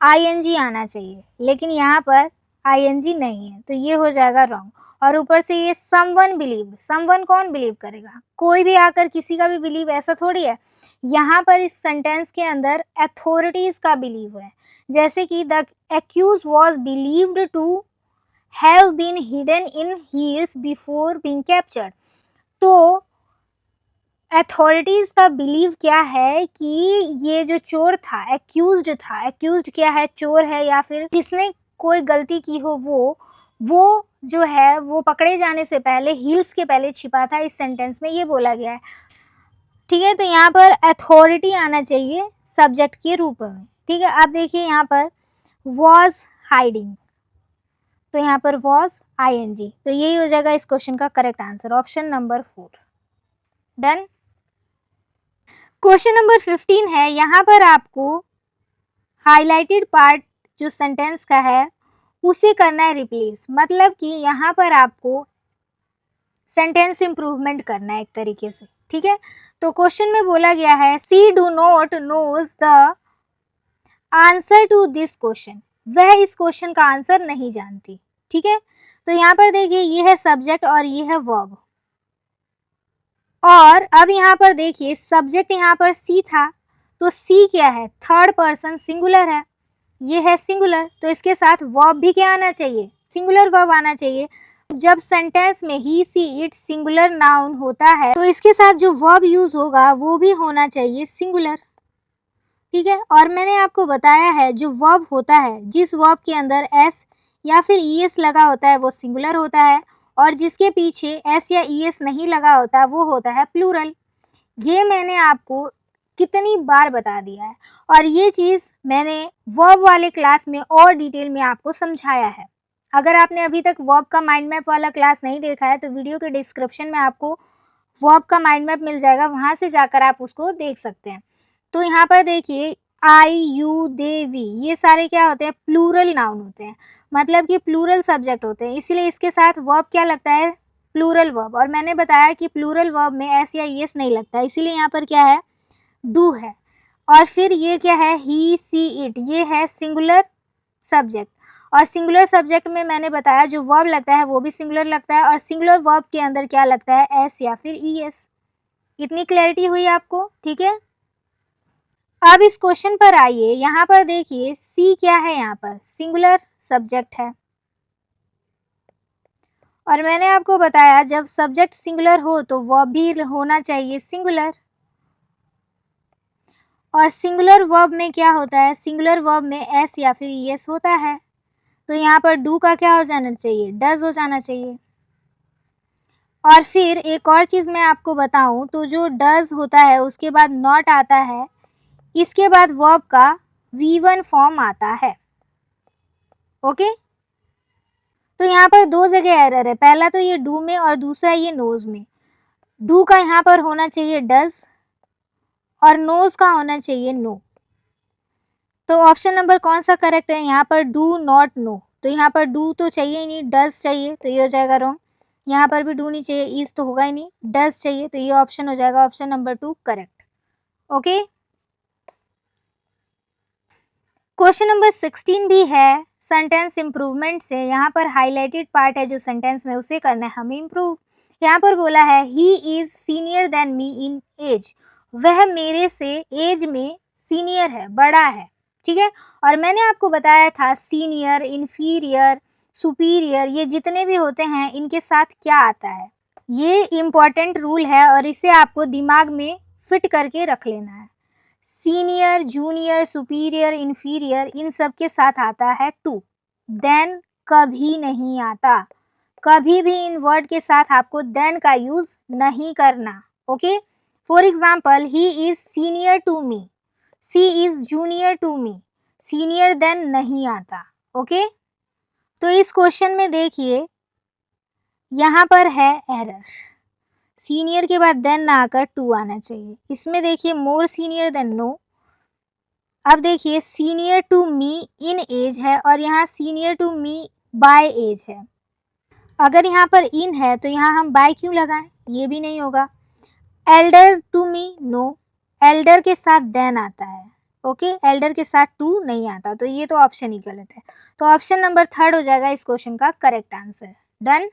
आईएनजी आना चाहिए, लेकिन यहाँ पर आईएनजी नहीं है, तो ये हो जाएगा रॉन्ग। और ऊपर से ये समवन बिलीव, समवन कौन बिलीव करेगा, कोई भी आकर किसी का भी बिलीव, ऐसा थोड़ी है। यहाँ पर इस सेंटेंस के अंदर अथॉरिटीज का बिलीव है, जैसे कि the accused was believed to have been hidden in hills before being captured. तो अथॉरिटीज का बिलीव क्या है कि ये जो चोर था, एक्यूज्ड था, एक्यूज्ड क्या है, चोर है या फिर जिसने कोई गलती की हो, वो जो है वो पकड़े जाने से पहले हील्स के पहले छिपा था। इस सेंटेंस में ये बोला गया है, ठीक है। तो यहाँ पर अथॉरिटी आना चाहिए सब्जेक्ट के रूप में, ठीक है। अब देखिए यहाँ पर वॉज हाइडिंग, तो यहाँ पर वॉज आईएनजी, तो यही हो जाएगा इस क्वेश्चन का correct answer, option number 4। Done. Question number 15 है, यहाँ पर आपको हाईलाइटेड पार्ट जो सेंटेंस का है उसे करना है रिप्लेस, मतलब कि यहाँ पर आपको सेंटेंस इंप्रूवमेंट करना है एक तरीके से, ठीक है। तो क्वेश्चन में बोला गया है she do not knows the answer to this question, वह इस क्वेश्चन का आंसर नहीं जानती, ठीक है। तो यहाँ पर देखिए, ये है सब्जेक्ट और ये है वर्ब, और अब यहाँ पर देखिए सब्जेक्ट यहाँ पर सी था, तो सी क्या है, थर्ड पर्सन सिंगुलर है, ये है सिंगुलर, तो इसके साथ वर्ब भी क्या आना चाहिए, सिंगुलर वर्ब आना चाहिए। जब सेंटेंस में ही सी इट सिंगुलर नाउन होता है तो इसके साथ जो वर्ब यूज होगा वो भी होना चाहिए सिंगुलर, ठीक है। और मैंने आपको बताया है जो वर्ब होता है, जिस वर्ब के अंदर एस या फिर ईएस लगा होता है वो सिंगुलर होता है, और जिसके पीछे एस या ईएस नहीं लगा होता वो होता है प्लूरल। ये मैंने आपको कितनी बार बता दिया है, और ये चीज़ मैंने वर्ब वाले क्लास में और डिटेल में आपको समझाया है। अगर आपने अभी तक वर्ब का माइंड मैप वाला क्लास नहीं देखा है तो वीडियो के डिस्क्रिप्शन में आपको वर्ब का माइंड मैप मिल जाएगा, वहाँ से जाकर आप उसको देख सकते हैं। तो यहाँ पर देखिए आई यू दे वी, ये सारे क्या होते हैं, प्लूरल नाउन होते हैं, मतलब कि प्लूरल सब्जेक्ट होते हैं, इसलिए इसके साथ वर्ब क्या लगता है, प्लूरल वर्ब। और मैंने बताया कि प्लूरल वर्ब में एस या ईएस नहीं लगता, इसीलिए यहाँ पर क्या है, डू है। और फिर ये क्या है, ही सी इट, ये है सिंगुलर सब्जेक्ट। और सिंगुलर सब्जेक्ट में मैंने बताया जो वर्ब लगता है वो भी सिंगुलर लगता है, और सिंगुलर वर्ब के अंदर क्या लगता है, एस या फिर ई एस। इतनी क्लैरिटी हुई आपको, ठीक है। अब इस क्वेश्चन पर आइए, यहाँ पर देखिए सी क्या है, यहाँ पर सिंगुलर सब्जेक्ट है, और मैंने आपको बताया जब सब्जेक्ट सिंगुलर हो तो वर्ब भी होना चाहिए सिंगुलर। और सिंगुलर वर्ब में क्या होता है, सिंगुलर वर्ब में एस या फिर ई एस होता है, तो यहाँ पर डू का क्या हो जाना चाहिए, डज हो जाना चाहिए। और फिर एक और चीज़ मैं आपको बताऊं तो जो डज होता है उसके बाद नॉट आता है, इसके बाद वर्ब का V1 फॉर्म आता है। ओके, तो यहाँ पर दो जगह एरर है, पहला तो ये डू में और दूसरा ये नोज में। डू का यहाँ पर होना चाहिए डज और नोज का होना चाहिए नो। तो ऑप्शन नंबर कौन सा करेक्ट है, यहाँ पर डू नॉट नो, तो यहाँ पर डू तो चाहिए ही नहीं, डज चाहिए, तो ये हो जाएगा रॉन्ग। यहाँ पर भी डू नहीं चाहिए, इज तो होगा ही नहीं, डज चाहिए, तो ये ऑप्शन हो जाएगा option number 2 correct. Okay, question number 16 भी है सेंटेंस इंप्रूवमेंट से। यहाँ पर हाईलाइटेड पार्ट है जो सेंटेंस में, उसे करना है हमें इम्प्रूव। यहाँ पर बोला है he is senior than me in age, वह मेरे से एज में सीनियर है, बड़ा है, ठीक है। और मैंने आपको बताया था सीनियर, इन्फीरियर, सुपीरियर, ये जितने भी होते हैं इनके साथ क्या आता है, ये इम्पॉर्टेंट रूल है और इसे आपको दिमाग में फिट करके रख लेना है। सीनियर, जूनियर, सुपीरियर, इन्फीरियर, इन सब के साथ आता है टू, देन कभी नहीं आता। कभी भी इन वर्ड के साथ आपको देन का यूज नहीं करना। Okay, for example he is senior to me, she is junior to me, senior than नहीं आता। ओके, तो इस क्वेश्चन में देखिए यहाँ पर है एरर, सीनियर के बाद देन ना आकर टू आना चाहिए। इसमें देखिए मोर सीनियर देन नो। अब देखिए senior to me in age है और यहाँ senior to me by age है। अगर यहाँ पर इन है तो यहाँ हम बाय क्यों लगाएं, ये भी नहीं होगा। Elder to me no, elder के साथ देन आता है। ओके, एल्डर के साथ टू नहीं आता, तो ये तो ऑप्शन ही गलत है। तो ऑप्शन नंबर 3 हो जाएगा इस क्वेश्चन का correct answer. Done.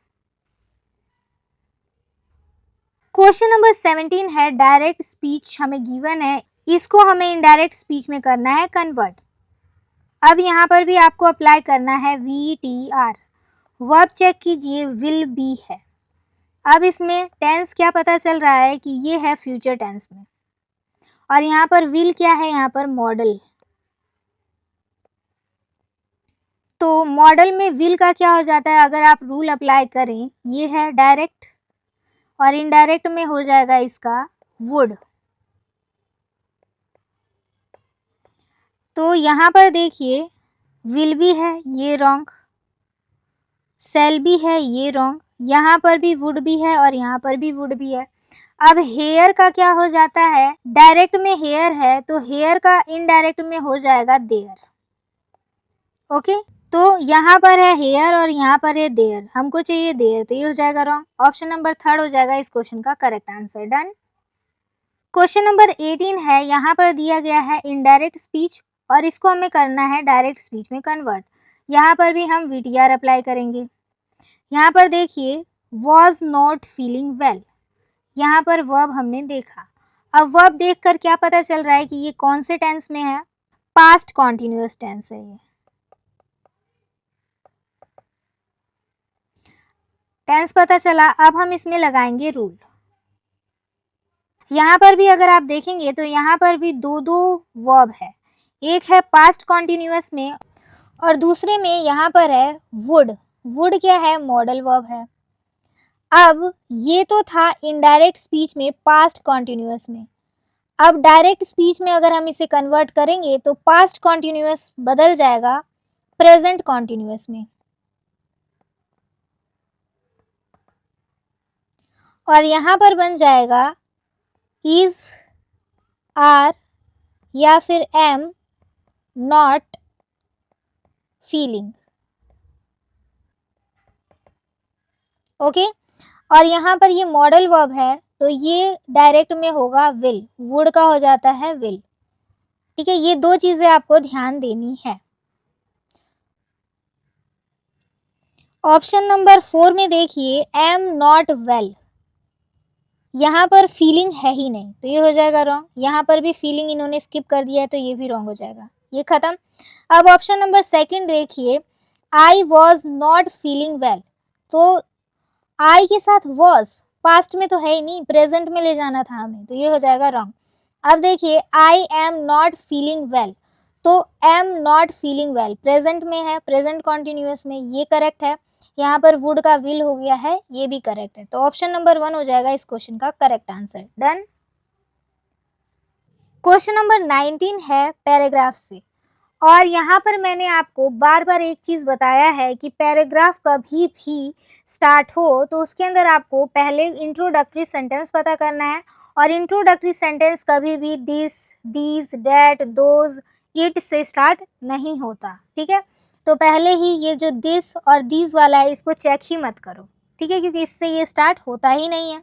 Question number 17 है डायरेक्ट स्पीच हमें गिवन है, इसको हमें इनडायरेक्ट स्पीच में करना है कन्वर्ट। अब यहाँ पर भी आपको अप्लाई करना है VTR। वर्ब चेक कीजिए, विल बी है। अब इसमें टेंस क्या पता चल रहा है कि ये है फ्यूचर टेंस में, और यहाँ पर विल क्या है, यहाँ पर मॉडल। तो मॉडल में विल का क्या हो जाता है, अगर आप रूल अप्लाई करें, ये है डायरेक्ट और इनडायरेक्ट में हो जाएगा इसका वुड। तो यहाँ पर देखिए विल भी है, ये रॉन्ग, सेल भी है, ये रॉन्ग, यहाँ पर भी वुड भी है और यहाँ पर भी वुड भी है। अब हेयर का क्या हो जाता है, डायरेक्ट में हेयर है तो हेयर का इनडायरेक्ट में हो जाएगा देयर। ओके, तो यहाँ पर है हेयर और यहाँ पर है देयर, हमको चाहिए देयर, तो ये हो जाएगा रॉन्ग। ऑप्शन नंबर 3 हो जाएगा इस क्वेश्चन का correct answer. Done. Question number 18 है, यहाँ पर दिया गया है इनडायरेक्ट स्पीच और इसको हमें करना है डायरेक्ट स्पीच में कन्वर्ट। यहाँ पर भी हम VTR अप्लाई करेंगे। यहाँ पर देखिए वॉज नॉट फीलिंग वेल, यहाँ पर वर्ब हमने देखा। अब वर्ब देखकर क्या पता चल रहा है कि ये कौन से टेंस में है, पास्ट कॉन्टिन्यूअस टेंस है। ये टेंस पता चला, अब हम इसमें लगाएंगे रूल। यहाँ पर भी अगर आप देखेंगे तो यहाँ पर भी दो वर्ब है, एक है पास्ट कॉन्टिन्यूअस में और दूसरे में यहाँ पर है वुड। वुड क्या है, मॉडल वर्ब है। अब ये तो था इनडायरेक्ट स्पीच में पास्ट कॉन्टिन्यूअस में, अब डायरेक्ट स्पीच में अगर हम इसे कन्वर्ट करेंगे तो पास्ट कॉन्टिन्यूअस बदल जाएगा प्रेजेंट कॉन्टिन्यूअस में, और यहाँ पर बन जाएगा इज, आर या फिर एम नॉट फीलिंग। ओके, और यहाँ पर ये मॉडल वर्ब है तो ये डायरेक्ट में होगा विल, वुड का हो जाता है विल। ठीक है, ये 2 चीज़ें आपको ध्यान देनी है। ऑप्शन नंबर 4 में देखिए एम नॉट वेल, यहाँ पर फीलिंग है ही नहीं, तो ये हो जाएगा रॉन्ग। यहाँ पर भी फीलिंग इन्होंने स्किप कर दिया है, तो ये भी रॉन्ग हो जाएगा, ये खत्म। अब ऑप्शन नंबर 2 देखिए I was not feeling well, तो आई के साथ वॉज पास्ट में तो है ही नहीं, प्रेजेंट में ले जाना था हमें, तो ये हो जाएगा रॉन्ग। अब देखिए I am not feeling well, तो am not feeling well present में है, प्रेजेंट कॉन्टिन्यूअस में, ये करेक्ट है। यहाँ पर वुड का विल हो गया है, ये भी करेक्ट है, तो ऑप्शन नंबर 1 हो जाएगा इस क्वेश्चन का correct answer. Done. Question number 19 है पैराग्राफ से, और यहाँ पर मैंने आपको बार बार एक चीज़ बताया है कि पैराग्राफ कभी भी स्टार्ट हो तो उसके अंदर आपको पहले इंट्रोडक्टरी सेंटेंस पता करना है, और इंट्रोडक्टरी सेंटेंस कभी भी this, these, that, those, it से स्टार्ट नहीं होता, ठीक है। तो पहले ही ये जो दिस और दीज वाला है इसको चेक ही मत करो, ठीक है, क्योंकि इससे ये स्टार्ट होता ही नहीं है।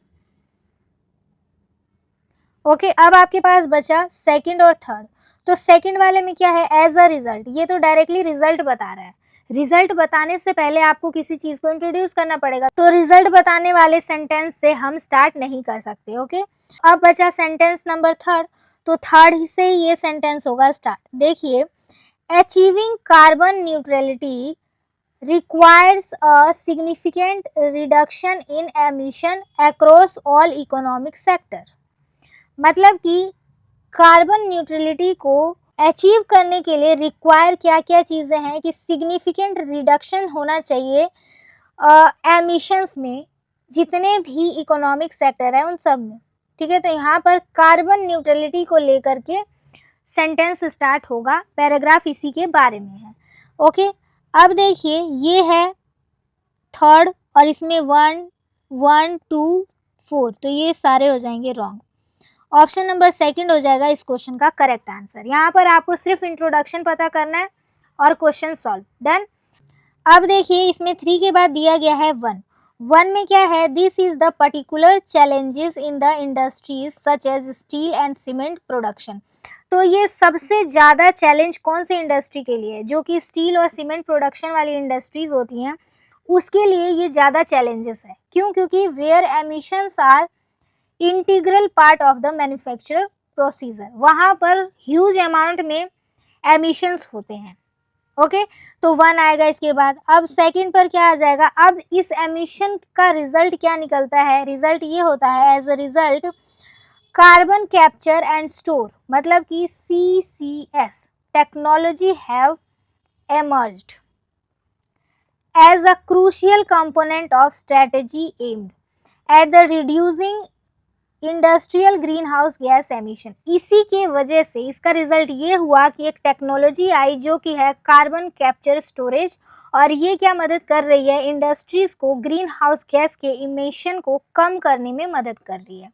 ओके, अब आपके पास बचा सेकंड और थर्ड। तो सेकंड वाले में क्या है, एज अ रिजल्ट, ये तो डायरेक्टली रिजल्ट बता रहा है। रिजल्ट बताने से पहले आपको किसी चीज को इंट्रोड्यूस करना पड़ेगा, तो रिजल्ट बताने वाले सेंटेंस से हम स्टार्ट नहीं कर सकते। ओके, अब बचा सेंटेंस नंबर थर्ड, तो थर्ड से ये सेंटेंस होगा स्टार्ट। देखिए, achieving carbon neutrality requires a significant reduction in emission across all economic sector। मतलब कि कार्बन न्यूट्रलिटी को अचीव करने के लिए रिक्वायर क्या क्या चीज़ें हैं कि सिग्निफिकेंट रिडक्शन होना चाहिए एमिशंस में, जितने भी इकोनॉमिक सेक्टर है उन सब में, ठीक है। तो यहाँ पर कार्बन न्यूट्रलिटी को लेकर के सेंटेंस स्टार्ट होगा, पैराग्राफ इसी के बारे में है। ओके, अब देखिए ये है थर्ड, और इसमें 1, 1, 2, 4, तो ये सारे हो जाएंगे रॉन्ग। ऑप्शन नंबर सेकंड हो जाएगा इस क्वेश्चन का करेक्ट आंसर। यहाँ पर आपको सिर्फ इंट्रोडक्शन पता करना है और क्वेश्चन सॉल्व। डन। अब देखिए इसमें 3 के बाद दिया गया है 1। 1 में क्या है, this is the particular challenges in the industries such as steel and cement production. तो ये सबसे ज़्यादा चैलेंज कौन सी इंडस्ट्री के लिए है, जो कि स्टील और सीमेंट प्रोडक्शन वाली इंडस्ट्रीज होती हैं, उसके लिए ये ज़्यादा चैलेंजेस है। क्यों? क्योंकि where emissions are integral part of the manufacture procedure, वहाँ पर ह्यूज अमाउंट में एमिशंस होते हैं। ओके, तो 1 आएगा इसके बाद। अब सेकंड पर क्या आ जाएगा, अब इस एमिशन का रिजल्ट क्या निकलता है, रिजल्ट ये होता है as a result carbon capture and store, मतलब कि CCS technology have emerged as a crucial component of strategy aimed at the reducing industrial green house gas emission. इसी के वजह से इसका रिजल्ट ये हुआ कि एक टेक्नोलॉजी आई जो कि है कार्बन कैप्चर स्टोरेज, और ये क्या मदद कर रही है, इंडस्ट्रीज को ग्रीन हाउस गैस के इमिशन को कम करने में मदद कर रही है।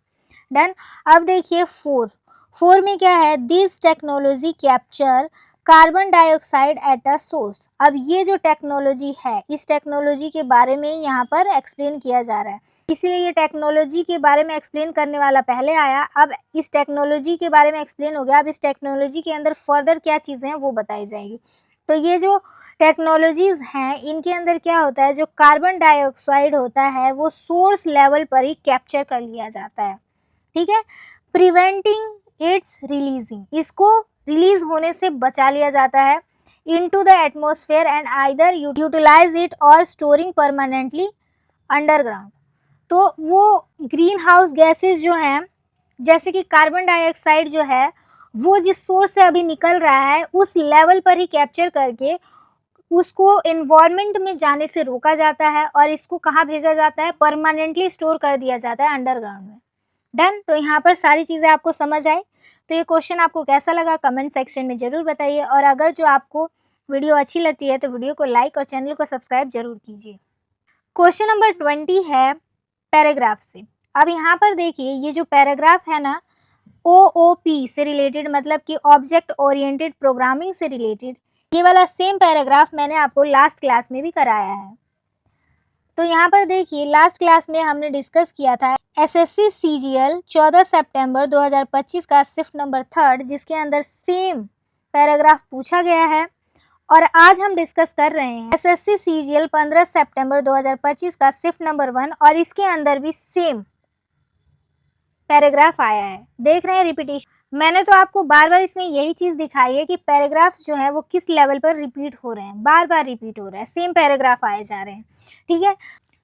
डन। अब देखिए 4 में क्या है, this technology capture carbon dioxide at a source. अब ये जो टेक्नोलॉजी है, इस टेक्नोलॉजी के बारे में यहाँ पर एक्सप्लेन किया जा रहा है, इसीलिए ये टेक्नोलॉजी के बारे में एक्सप्लेन करने वाला पहले आया। अब इस टेक्नोलॉजी के बारे में एक्सप्लेन हो गया, अब इस टेक्नोलॉजी के अंदर फर्दर क्या चीज़ें हैं वो बताई जाएगी। तो ये जो टेक्नोलॉजीज़ हैं इनके अंदर क्या होता है, जो कार्बन डाइऑक्साइड होता है वो सोर्स लेवल पर ही कैप्चर कर लिया जाता है, ठीक है, प्रिवेंटिंग इट्स रिलीजिंग, इसको रिलीज होने से बचा लिया जाता है into the atmosphere and either utilise it और स्टोरिंग परमानेंटली अंडरग्राउंड। तो वो ग्रीन हाउस गैसेस जो हैं, जैसे कि कार्बन डाइऑक्साइड जो है वो जिस सोर्स से अभी निकल रहा है उस लेवल पर ही कैप्चर करके उसको एनवायरनमेंट में जाने से रोका जाता है, और इसको कहाँ भेजा जाता है, परमानेंटली स्टोर कर दिया जाता है अंडरग्राउंड में। डन। तो यहाँ पर सारी चीज़ें आपको समझ आए। तो ये क्वेश्चन आपको कैसा लगा कमेंट सेक्शन में ज़रूर बताइए, और अगर जो आपको वीडियो अच्छी लगती है तो वीडियो को लाइक और चैनल को सब्सक्राइब जरूर कीजिए। क्वेश्चन नंबर 20 है पैराग्राफ से। अब यहाँ पर देखिए ये जो पैराग्राफ है ना, OOP से रिलेटेड, मतलब कि ऑब्जेक्ट ओरिएंटेड प्रोग्रामिंग से रिलेटेड, ये वाला सेम पैराग्राफ मैंने आपको लास्ट क्लास में भी कराया है। तो यहाँ पर देखिए लास्ट क्लास में हमने डिस्कस किया था एसएससी सीजीएल 14 सितंबर 2025 का शिफ्ट नंबर 3 जिसके अंदर सेम पैराग्राफ पूछा गया है और आज हम डिस्कस कर रहे हैं एसएससी सीजीएल 15 सितंबर 2025 का शिफ्ट नंबर 1 और इसके अंदर भी सेम पैराग्राफ आया है। देख रहे हैं रिपीटेशन। मैंने तो आपको बार बार इसमें यही चीज दिखाई है कि पैराग्राफ जो है वो किस लेवल पर रिपीट हो रहे हैं, बार बार रिपीट हो रहा है, सेम पैराग्राफ आए जा रहे हैं। ठीक है,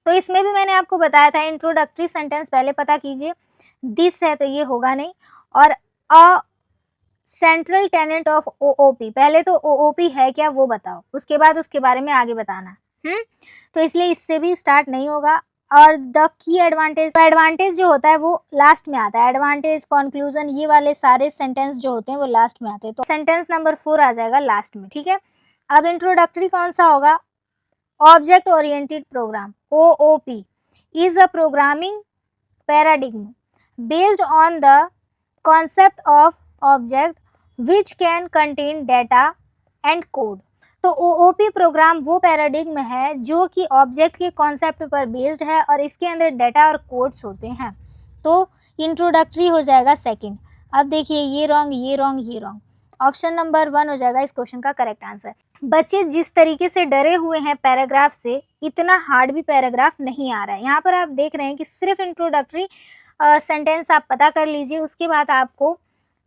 तो इसमें भी मैंने आपको बताया था इंट्रोडक्टरी सेंटेंस पहले पता कीजिए। दिस है तो ये होगा नहीं, और a central tenant of OOP, पहले तो ओओपी है क्या वो बताओ, उसके बाद उसके बारे में आगे बताना। तो इसलिए इससे भी स्टार्ट नहीं होगा। और द की एडवांटेज, तो एडवांटेज जो होता है वो लास्ट में आता है। एडवांटेज, कंक्लूजन, ये वाले सारे सेंटेंस जो होते हैं वो लास्ट में आते हैं, तो सेंटेंस नंबर 4 आ जाएगा लास्ट में। ठीक है, अब इंट्रोडक्टरी कौन सा होगा? Object oriented programme OOP is a programming paradigm based on the concept of object which can contain data and code। तो OOP प्रोग्राम वो पैराडिग्म है जो कि ऑब्जेक्ट के कॉन्सेप्ट पर बेस्ड है और इसके अंदर डाटा और कोड्स होते हैं। तो इंट्रोडक्टरी हो जाएगा सेकंड। अब देखिए ये रॉन्ग, ये रॉन्ग, ये रॉन्ग। ऑप्शन नंबर 1 हो जाएगा इस क्वेश्चन का करेक्ट आंसर। बच्चे जिस तरीके से डरे हुए हैं पैराग्राफ से, इतना हार्ड भी पैराग्राफ नहीं आ रहा है। यहाँ पर आप देख रहे हैं कि सिर्फ इंट्रोडक्टरी सेंटेंस आप पता कर लीजिए, उसके बाद आपको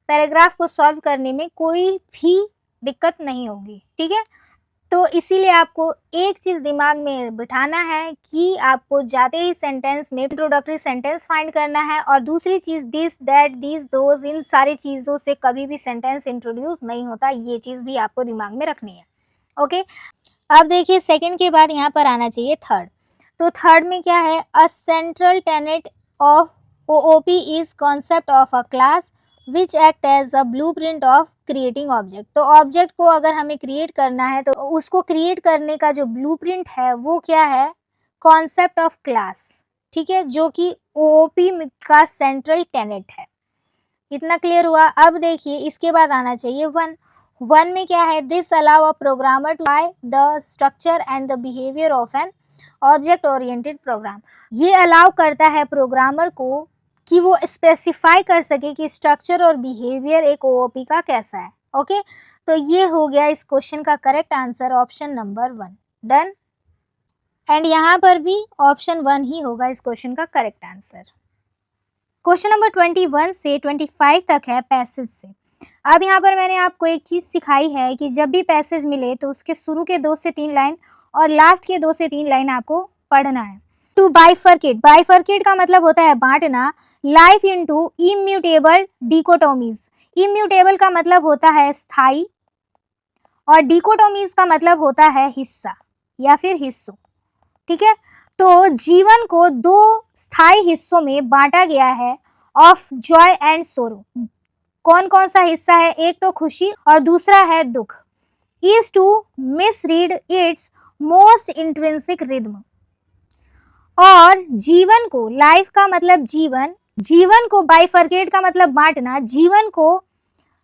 पैराग्राफ को सॉल्व करने में कोई भी दिक्कत नहीं होगी। ठीक है, तो इसीलिए आपको एक चीज दिमाग में बिठाना है कि आपको जाते ही सेंटेंस में इंट्रोडक्टरी सेंटेंस फाइंड करना है, और दूसरी चीज दिस, दैट, दिस, दोज, इन सारी चीजों से कभी भी सेंटेंस इंट्रोड्यूस नहीं होता। ये चीज भी आपको दिमाग में रखनी है। ओके, अब देखिए सेकंड के बाद यहाँ पर आना चाहिए थर्ड। तो थर्ड में क्या है? A central tenet of OOP is concept of a class which act as a blueprint of creating object. तो ऑब्जेक्ट को अगर हमें क्रिएट करना है तो उसको क्रिएट करने का जो ब्लूप्रिंट है वो क्या है? Concept of class. ठीक है, जो कि OOP का सेंट्रल टेनेट है। इतना क्लियर हुआ। अब देखिए इसके बाद आना चाहिए 1 में क्या है? This allow a programmer to by the structure and the behaviour of an object oriented program. ये अलाउ करता है प्रोग्रामर को कि वो स्पेसिफाई कर सके कि स्ट्रक्चर और बिहेवियर एक OOP का कैसा है। ओके, तो ये हो गया इस क्वेश्चन का correct answer, option number 1। Done. And यहाँ पर भी ऑप्शन 1 ही होगा इस क्वेश्चन का करेक्ट आंसर। क्वेश्चन नंबर 21 से 25 तक है पैसेज से। अब यहाँ पर मैंने आपको एक चीज सिखाई है कि जब भी पैसेज मिले तो उसके शुरू के 2 से 3 लाइन और लास्ट के 2 से 3 लाइन आपको पढ़ना है। टू बाइफरकेट, बाइफरकेट का मतलब होता है बांटना लाइफ इनटू इम्यूटेबल डिकोटोमीज। इम्यूटेबल का मतलब होता है स्थाई और डिकोटोमीज का मतलब होता है हिस्सा या फिर हिस्सों। ठीक है, तो जीवन को 2 स्थाई हिस्सों में बांटा गया है, ऑफ जॉय एंड सोरो। कौन कौन सा हिस्सा है? एक तो खुशी और दूसरा है दुख। Is to misread its most intrinsic rhythm. और जीवन को, लाइफ का मतलब जीवन, जीवन को बाइफरकेट का मतलब बांटना, जीवन को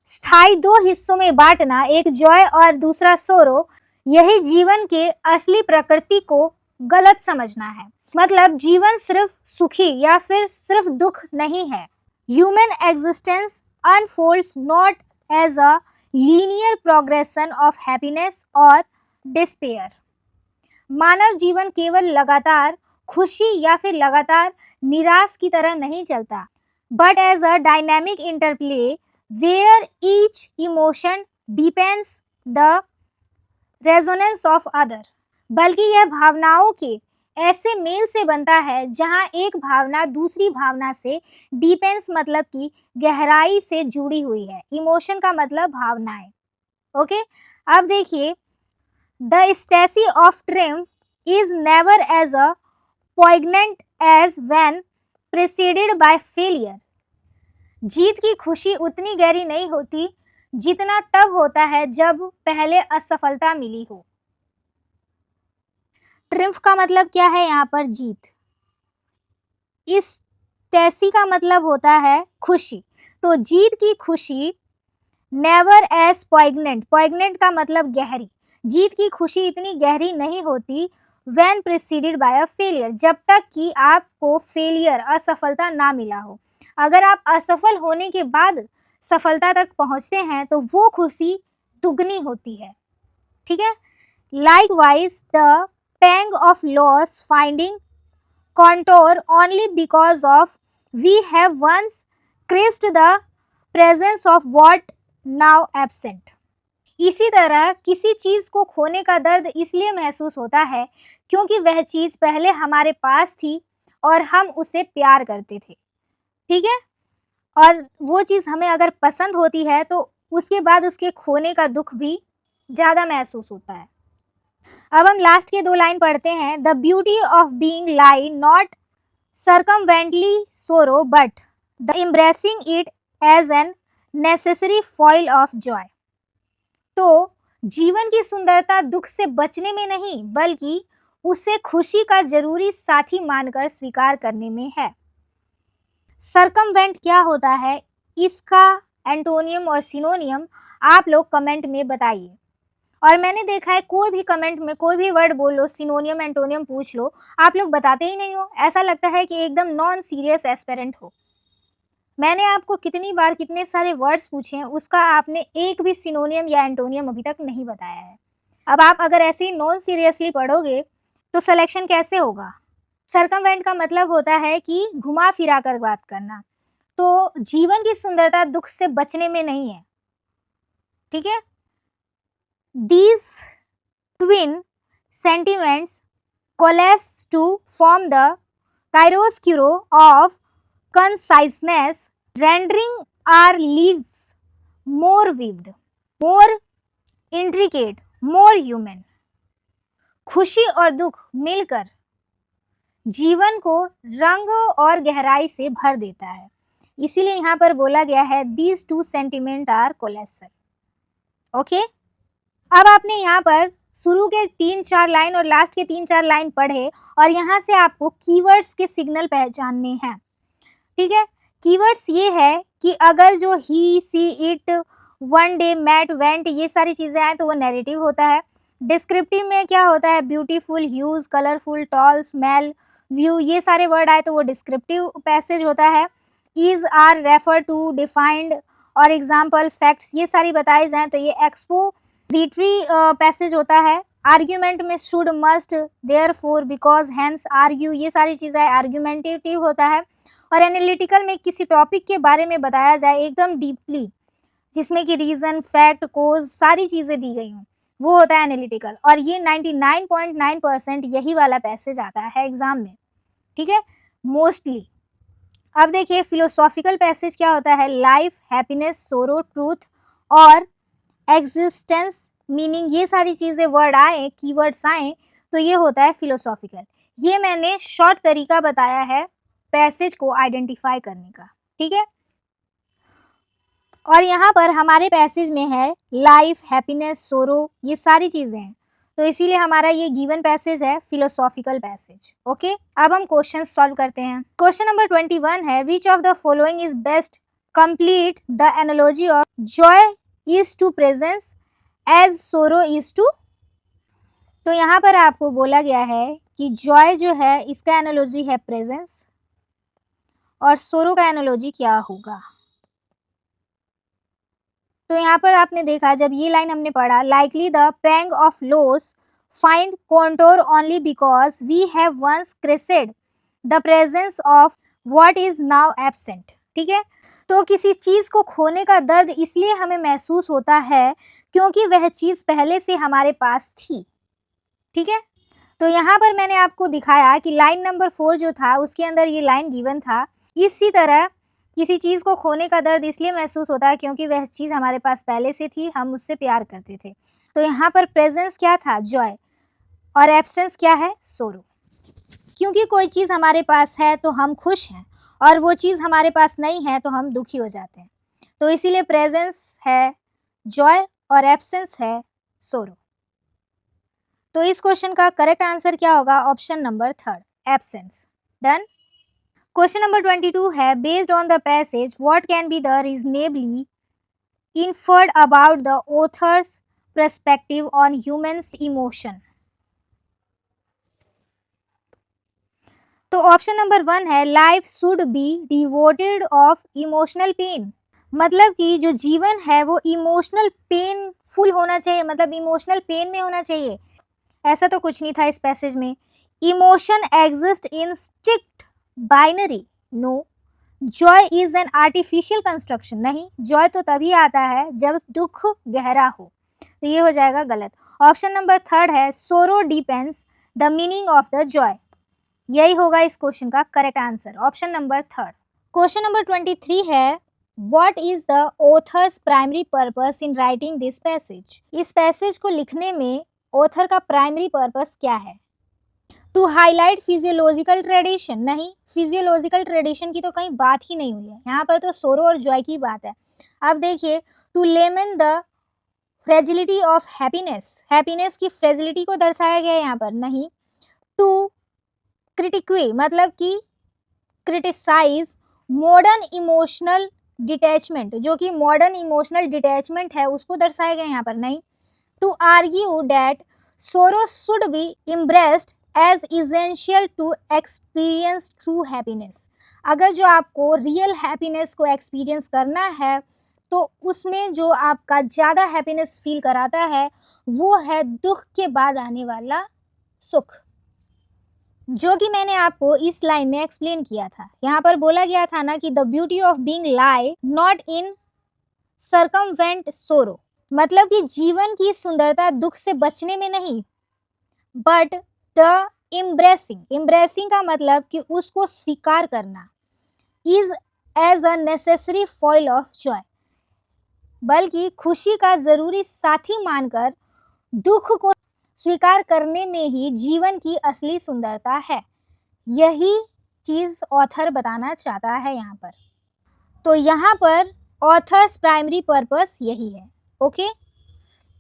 स्थाई 2 हिस्सों में बांटना, एक जॉय और दूसरा सोरो, यही जीवन के असली प्रकृति को गलत समझना है। मतलब जीवन सिर्फ सुखी या फिर सिर्फ दुख नहीं है। Human existence unfolds not as a linear progression of happiness और डिस्पेयर। मानव जीवन केवल लगातार खुशी या फिर लगातार निराश की तरह नहीं चलता, but as a dynamic interplay where each emotion depends the resonance of other. बल्कि यह भावनाओं के ऐसे मेल से बनता है जहां एक भावना दूसरी भावना से डिपेंड्स मतलब कि गहराई से जुड़ी हुई है। इमोशन का मतलब भावनाएं। ओके, अब देखिए the ecstasy of triumph is never as a poignant as when preceded by failure। जीत की खुशी उतनी गहरी नहीं होती जितना तब होता है जब पहले असफलता मिली हो। ट्रिम्फ का मतलब क्या है? यहाँ पर जीत। इस टैसी का मतलब होता है खुशी। तो जीत की खुशी नेवर एज पॉइग्नेंट, पॉइग्नेंट का मतलब गहरी। जीत की खुशी इतनी गहरी नहीं होती when preceded by a failure, जब तक कि आपको फेलियर असफलता ना मिला हो। अगर आप असफल होने के बाद सफलता तक पहुंचते हैं तो वो खुशी दुगनी होती है, ठीक है। Likewise, the pang of loss finding contour only because of we have once graced the presence of what now absent. इसी तरह किसी चीज को खोने का दर्द इसलिए महसूस होता है क्योंकि वह चीज पहले हमारे पास थी और हम उसे प्यार करते थे, ठीक है। और वो चीज हमें अगर पसंद होती है तो उसके बाद उसके खोने का दुख भी ज्यादा महसूस होता है। अब हम लास्ट के 2 लाइन पढ़ते हैं। The beauty of being lie not circumvently sorrow but the embracing it as an necessary foil of joy। तो जीवन की सुंदरता दुख से बचने में नहीं बल्कि उसे खुशी का जरूरी साथी मानकर स्वीकार करने में है। सर्कमवेंट क्या होता है, इसका एंटोनियम और सिनोनियम आप लोग कमेंट में बताइए। और मैंने देखा है कोई भी कमेंट में कोई भी वर्ड बोल लो, सिनोनियम एंटोनियम पूछ लो, आप लोग बताते ही नहीं हो। ऐसा लगता है कि एकदम नॉन सीरियस एस्पिरेंट हो। मैंने आपको कितनी बार कितने सारे वर्ड्स पूछे हैं, उसका आपने एक भी सिनोनियम या एंटोनियम अभी तक नहीं बताया है। अब आप अगर ऐसे ही नॉन सीरियसली पढ़ोगे तो सिलेक्शन कैसे होगा। सर्कमवेंट का मतलब होता है कि घुमा फिरा कर बात करना। तो जीवन की सुंदरता दुख से बचने में नहीं है, ठीक है। These twin sentiments coalesce to form the chiaroscuro of conciseness, rendering our lives more vivid, more intricate, more human। खुशी और दुख मिलकर जीवन को रंग और गहराई से भर देता है। इसीलिए यहाँ पर बोला गया है these two sentiments are coalesced, okay. अब आपने यहाँ पर शुरू के 3-4 लाइन और लास्ट के 3-4 लाइन पढ़े और यहाँ से आपको कीवर्ड्स के सिग्नल पहचानने हैं, ठीक है। कीवर्ड्स ये है कि अगर जो he, she, it, one day, mat, went ये सारी चीजें आए तो वो नैरेटिव होता है। डिस्क्रिप्टिव में क्या होता है, beautiful, huge, colourful, tall, smell, view ये सारे वर्ड आए तो वो डिस्क्रिप्टिव पैसेज होता है। Is, are, refer to, defined और एग्जाम्पल, फैक्ट्स ये सारी बताई जाए तो ये एक्सपोजिटरी पैसेज होता है। आर्ग्यूमेंट में should, must, therefore, because, hence, argue ये सारी चीजें आर्ग्यूमेंटेटिव होता है। और एनालिटिकल में किसी टॉपिक के बारे में बताया जाए एकदम डीपली, जिसमें कि रीजन, फैक्ट, कोज सारी चीजें दी गई हों, वो होता है एनालिटिकल। और ये 99.9% यही वाला पैसेज आता है एग्जाम में, ठीक है, मोस्टली। अब देखिए फिलोसॉफिकल पैसेज क्या होता है, लाइफ, हैप्पीनेस, सोरो, ट्रूथ और एग्जिस्टेंस, मीनिंग ये सारी चीजें वर्ड आए, कीवर्ड्स आए तो ये होता है फिलोसॉफिकल। ये मैंने शॉर्ट तरीका बताया है पैसेज को आइडेंटिफाई करने का, ठीक है। और यहाँ पर हमारे पैसेज में है लाइफ, हैप्पीनेस, सोरो ये सारी चीजें हैं, तो इसीलिए हमारा ये गिवन पैसेज है फिलोसॉफिकल पैसेज, ओके। अब हम क्वेश्चन सॉल्व करते हैं। क्वेश्चन नंबर 21 है which of the following is best complete the analogy of joy is to presence as sorrow is to. तो यहाँ पर आपको बोला गया है कि जॉय जो है इसका एनालॉजी है प्रेजेंस और सोरो का एनालॉजी क्या होगा। तो यहाँ पर आपने देखा जब ये लाइन हमने पढ़ा, likely the pang of loss find contour only because we have once caressed the presence of what is now absent, ठीक है। तो किसी चीज को खोने का दर्द इसलिए हमें महसूस होता है क्योंकि वह चीज पहले से हमारे पास थी, ठीक है। तो यहाँ पर मैंने आपको दिखाया कि लाइन नंबर 4 जो था उसके अंदर ये लाइन गिवन था। इसी तरह किसी चीज को खोने का दर्द इसलिए महसूस होता है क्योंकि वह चीज हमारे पास पहले से थी, हम उससे प्यार करते थे। तो यहाँ पर प्रेजेंस क्या था, जॉय, और एब्सेंस क्या है, सोरो। क्योंकि कोई चीज हमारे पास है तो हम खुश हैं और वो चीज हमारे पास नहीं है तो हम दुखी हो जाते हैं। तो इसीलिए प्रेजेंस है जॉय और एब्सेंस है सोरो। तो इस क्वेश्चन का करेक्ट आंसर क्या होगा, option number 3 absence. Done. Question number 22 है based on the passage what can be the reasonably inferred about the author's perspective on humans emotion. तो ऑप्शन नंबर 1 है life should be devoted of emotional pain. मतलब कि जो जीवन है वो emotional painful होना चाहिए, मतलब इमोशनल पेन में होना चाहिए। ऐसा तो कुछ नहीं था इस पैसेज में। Emotion exist in strict binary, no. Joy is an artificial construction, नहीं, जॉय तो तभी आता है जब दुख गहरा हो, तो ये हो जाएगा गलत। ऑप्शन नंबर 3 है सोरो depends the meaning of the Joy, यही होगा इस क्वेश्चन का correct answer, option number 3। Question number 23 है what is the author's primary purpose in writing this passage. इस पैसेज को लिखने में ऑथर का प्राइमरी पर्पस क्या है। टू हाईलाइट फिजियोलॉजिकल ट्रेडिशन, नहीं, फिजियोलॉजिकल ट्रेडिशन की तो कहीं बात ही नहीं हुई है, यहाँ पर तो सोरो और जॉय की बात है। अब देखिए, to lemon the fragility of happiness, happiness की फ्रेजिलिटी को दर्शाया गया है यहाँ पर, नहीं। टू क्रिटिक्वी, मतलब कि क्रिटिसाइज मॉडर्न इमोशनल डिटैचमेंट, जो कि मॉडर्न इमोशनल डिटैचमेंट है उसको दर्शाया गया यहाँ पर, नहीं। To argue that sorrow should be embraced as essential to experience true happiness, अगर जो आपको रियल हैप्पीनेस को एक्सपीरियंस करना है तो उसमें जो आपका ज़्यादा हैप्पीनेस फील कराता है वो है दुख के बाद आने वाला सुख, जो कि मैंने आपको इस लाइन में एक्सप्लेन किया था। यहाँ पर बोला गया था ना कि the beauty of being lie not in circumvent सोरो, मतलब कि जीवन की सुंदरता दुख से बचने में नहीं, बट द इम्ब्रेसिंग, इम्ब्रेसिंग का मतलब कि उसको स्वीकार करना, is as a necessary foil of joy, बल्कि खुशी का जरूरी साथी मानकर दुख को स्वीकार करने में ही जीवन की असली सुंदरता है। यही चीज ऑथर बताना चाहता है यहाँ पर। तो यहाँ पर ऑथर्स प्राइमरी पर्पस यही है, ओके।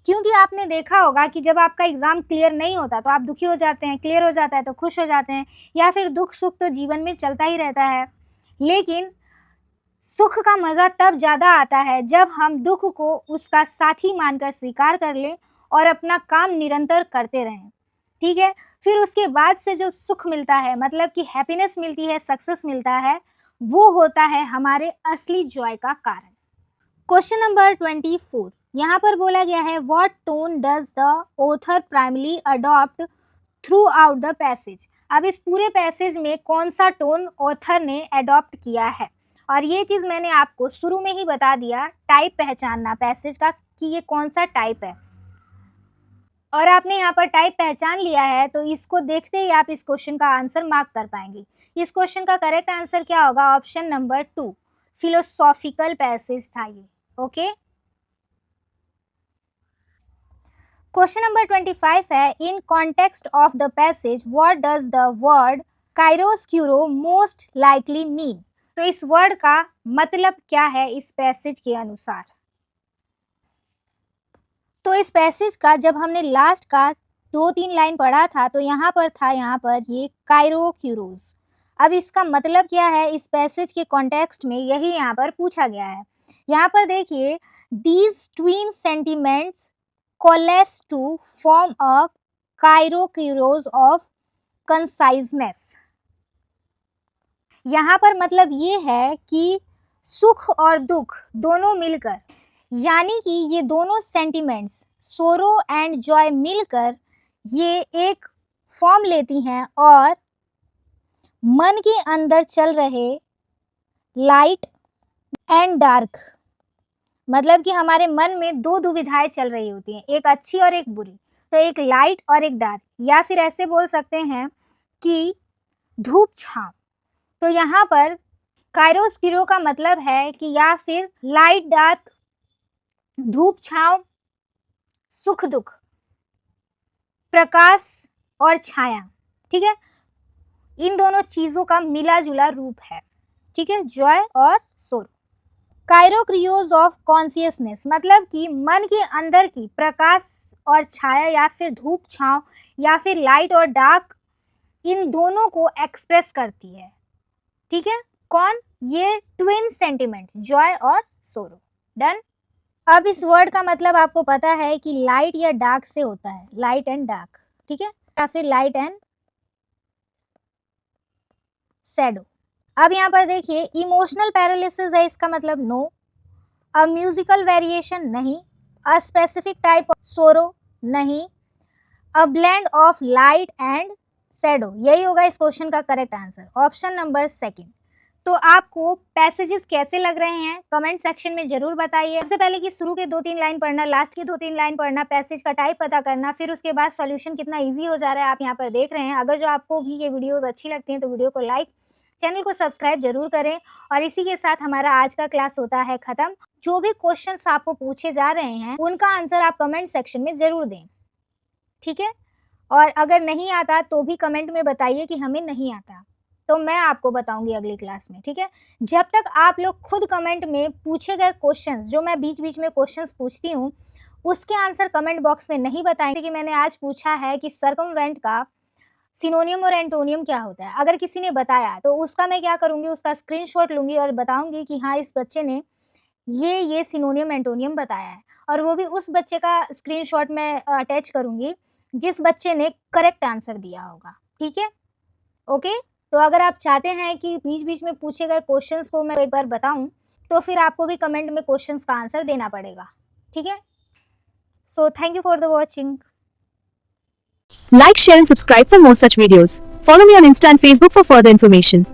क्योंकि आपने देखा होगा कि जब आपका एग्जाम क्लियर नहीं होता तो आप दुखी हो जाते हैं, क्लियर हो जाता है तो खुश हो जाते हैं, या फिर दुख सुख तो जीवन में चलता ही रहता है, लेकिन सुख का मज़ा तब ज़्यादा आता है जब हम दुख को उसका साथी मानकर स्वीकार कर लें और अपना काम निरंतर करते रहें, ठीक है। फिर उसके बाद से जो सुख मिलता है, मतलब कि हैप्पीनेस मिलती है, सक्सेस मिलता है, वो होता है हमारे असली जॉय का कारण। क्वेश्चन नंबर 24, यहाँ पर बोला गया है what tone does the author primarily adopt through out the passage. अब इस पूरे पैसेज में कौन सा टोन ऑथर ने अडॉप्ट किया है, और ये चीज़ मैंने आपको शुरू में ही बता दिया, टाइप पहचानना पैसेज का कि ये कौन सा टाइप है, और आपने यहाँ पर टाइप पहचान लिया है तो इसको देखते ही आप इस क्वेश्चन का आंसर मार्क कर पाएंगे। इस क्वेश्चन का करेक्ट आंसर क्या होगा, ऑप्शन नंबर 2, फिलोसॉफिकल पैसेज था ये, ओके। क्वेश्चन नंबर 25 है in context of the passage what does the word chiaroscuro most likely mean. तो इस वर्ड का मतलब क्या है इस पैसेज के अनुसार। तो इस पैसेज का जब हमने लास्ट का 2-3 लाइन पढ़ा था तो यहाँ पर था, यहाँ पर ये काइरोक्यूरोस। अब इसका मतलब क्या है इस पैसेज के कॉन्टेक्स्ट में, यही यहाँ पर पूछा गया है। यहाँ पर देखिए, these twin sentiments coalesce to form a काइरोक्यूरोस ऑफ कंसाइजनेस। यहाँ पर मतलब ये है कि सुख और दुख दोनों मिलकर, यानी कि ये दोनों सेंटिमेंट्स सोरो एंड जॉय मिलकर ये एक फॉर्म लेती हैं और मन के अंदर चल रहे लाइट एंड डार्क, मतलब कि हमारे मन में दो दुविधाएं चल रही होती हैं, एक अच्छी और एक बुरी, तो एक लाइट और एक डार्क, या फिर ऐसे बोल सकते हैं कि धूप छांव। तो यहाँ पर काइरोस्क्यूरो का मतलब है कि या फिर लाइट डार्क, धूप छांव, सुख दुख, प्रकाश और छाया, ठीक है, इन दोनों चीजों का मिला जुला रूप है, ठीक है, जॉय और सोरो। काइरोक्रियोज ऑफ कॉन्शियसनेस, मतलब कि मन के अंदर की प्रकाश और छाया, या फिर धूप छांव, या फिर लाइट और डार्क, इन दोनों को एक्सप्रेस करती है, ठीक है। कौन, ये ट्विन सेंटिमेंट जॉय और सोरो। डन। अब इस वर्ड का मतलब आपको पता है कि लाइट या डार्क से होता है, लाइट एंड डार्क, ठीक है, या फिर लाइट एंड सैडो। अब यहाँ पर देखिए, इमोशनल पैरालिसिस है, इसका मतलब नो। अ म्यूजिकल वेरिएशन नहीं। अ स्पेसिफिक टाइप ऑफ सोरो नहीं। A blend of light and shadow, यही होगा इस क्वेश्चन का correct answer, option number second. तो आपको पैसेजेस कैसे लग रहे हैं कमेंट सेक्शन में जरूर बताइए। सबसे पहले कि शुरू के 2-3 लाइन पढ़ना, लास्ट की 2-3 लाइन पढ़ना, पैसेज का टाइप पता करना, फिर उसके बाद सॉल्यूशन कितना इजी हो जा रहा है आप यहाँ पर देख रहे हैं। अगर जो आपको भी ये वीडियोस अच्छी लगती हैं तो वीडियो को लाइक, चैनल को सब्सक्राइब जरूर करें। और इसी के साथ हमारा आज का क्लास होता है खत्म। जो भी क्वेश्चंस आपको पूछे जा रहे हैं उनका आंसर आप कमेंट सेक्शन में जरूर दें, ठीक है। और अगर नहीं आता तो भी कमेंट में बताइए कि हमें नहीं आता, तो मैं आपको बताऊंगी अगली क्लास में, ठीक है। जब तक आप लोग खुद कमेंट में पूछे गए क्वेश्चंस, जो मैं बीच बीच में क्वेश्चंस पूछती हूँ, उसके आंसर कमेंट बॉक्स में नहीं बताएंगे कि मैंने आज पूछा है कि सर्कमवेंट का सिनोनियम और एंटोनियम क्या होता है, अगर किसी ने बताया तो उसका मैं क्या करूंगी, उसका स्क्रीनशॉट लूंगी और बताऊंगी कि हाँ इस बच्चे ने ये सिनोनियम एंटोनियम बताया है, और वो भी उस बच्चे का स्क्रीनशॉट मैं अटैच करूंगी जिस बच्चे ने करेक्ट आंसर दिया होगा, ठीक है। ओके, तो अगर आप चाहते हैं कि बीच बीच में पूछे गए क्वेश्चंस को मैं एक बार बताऊं, तो फिर आपको भी कमेंट में क्वेश्चंस का आंसर देना पड़ेगा, ठीक है। So thank you for the watching. Like, share and subscribe for more such videos. Follow me on Insta and Facebook for further information.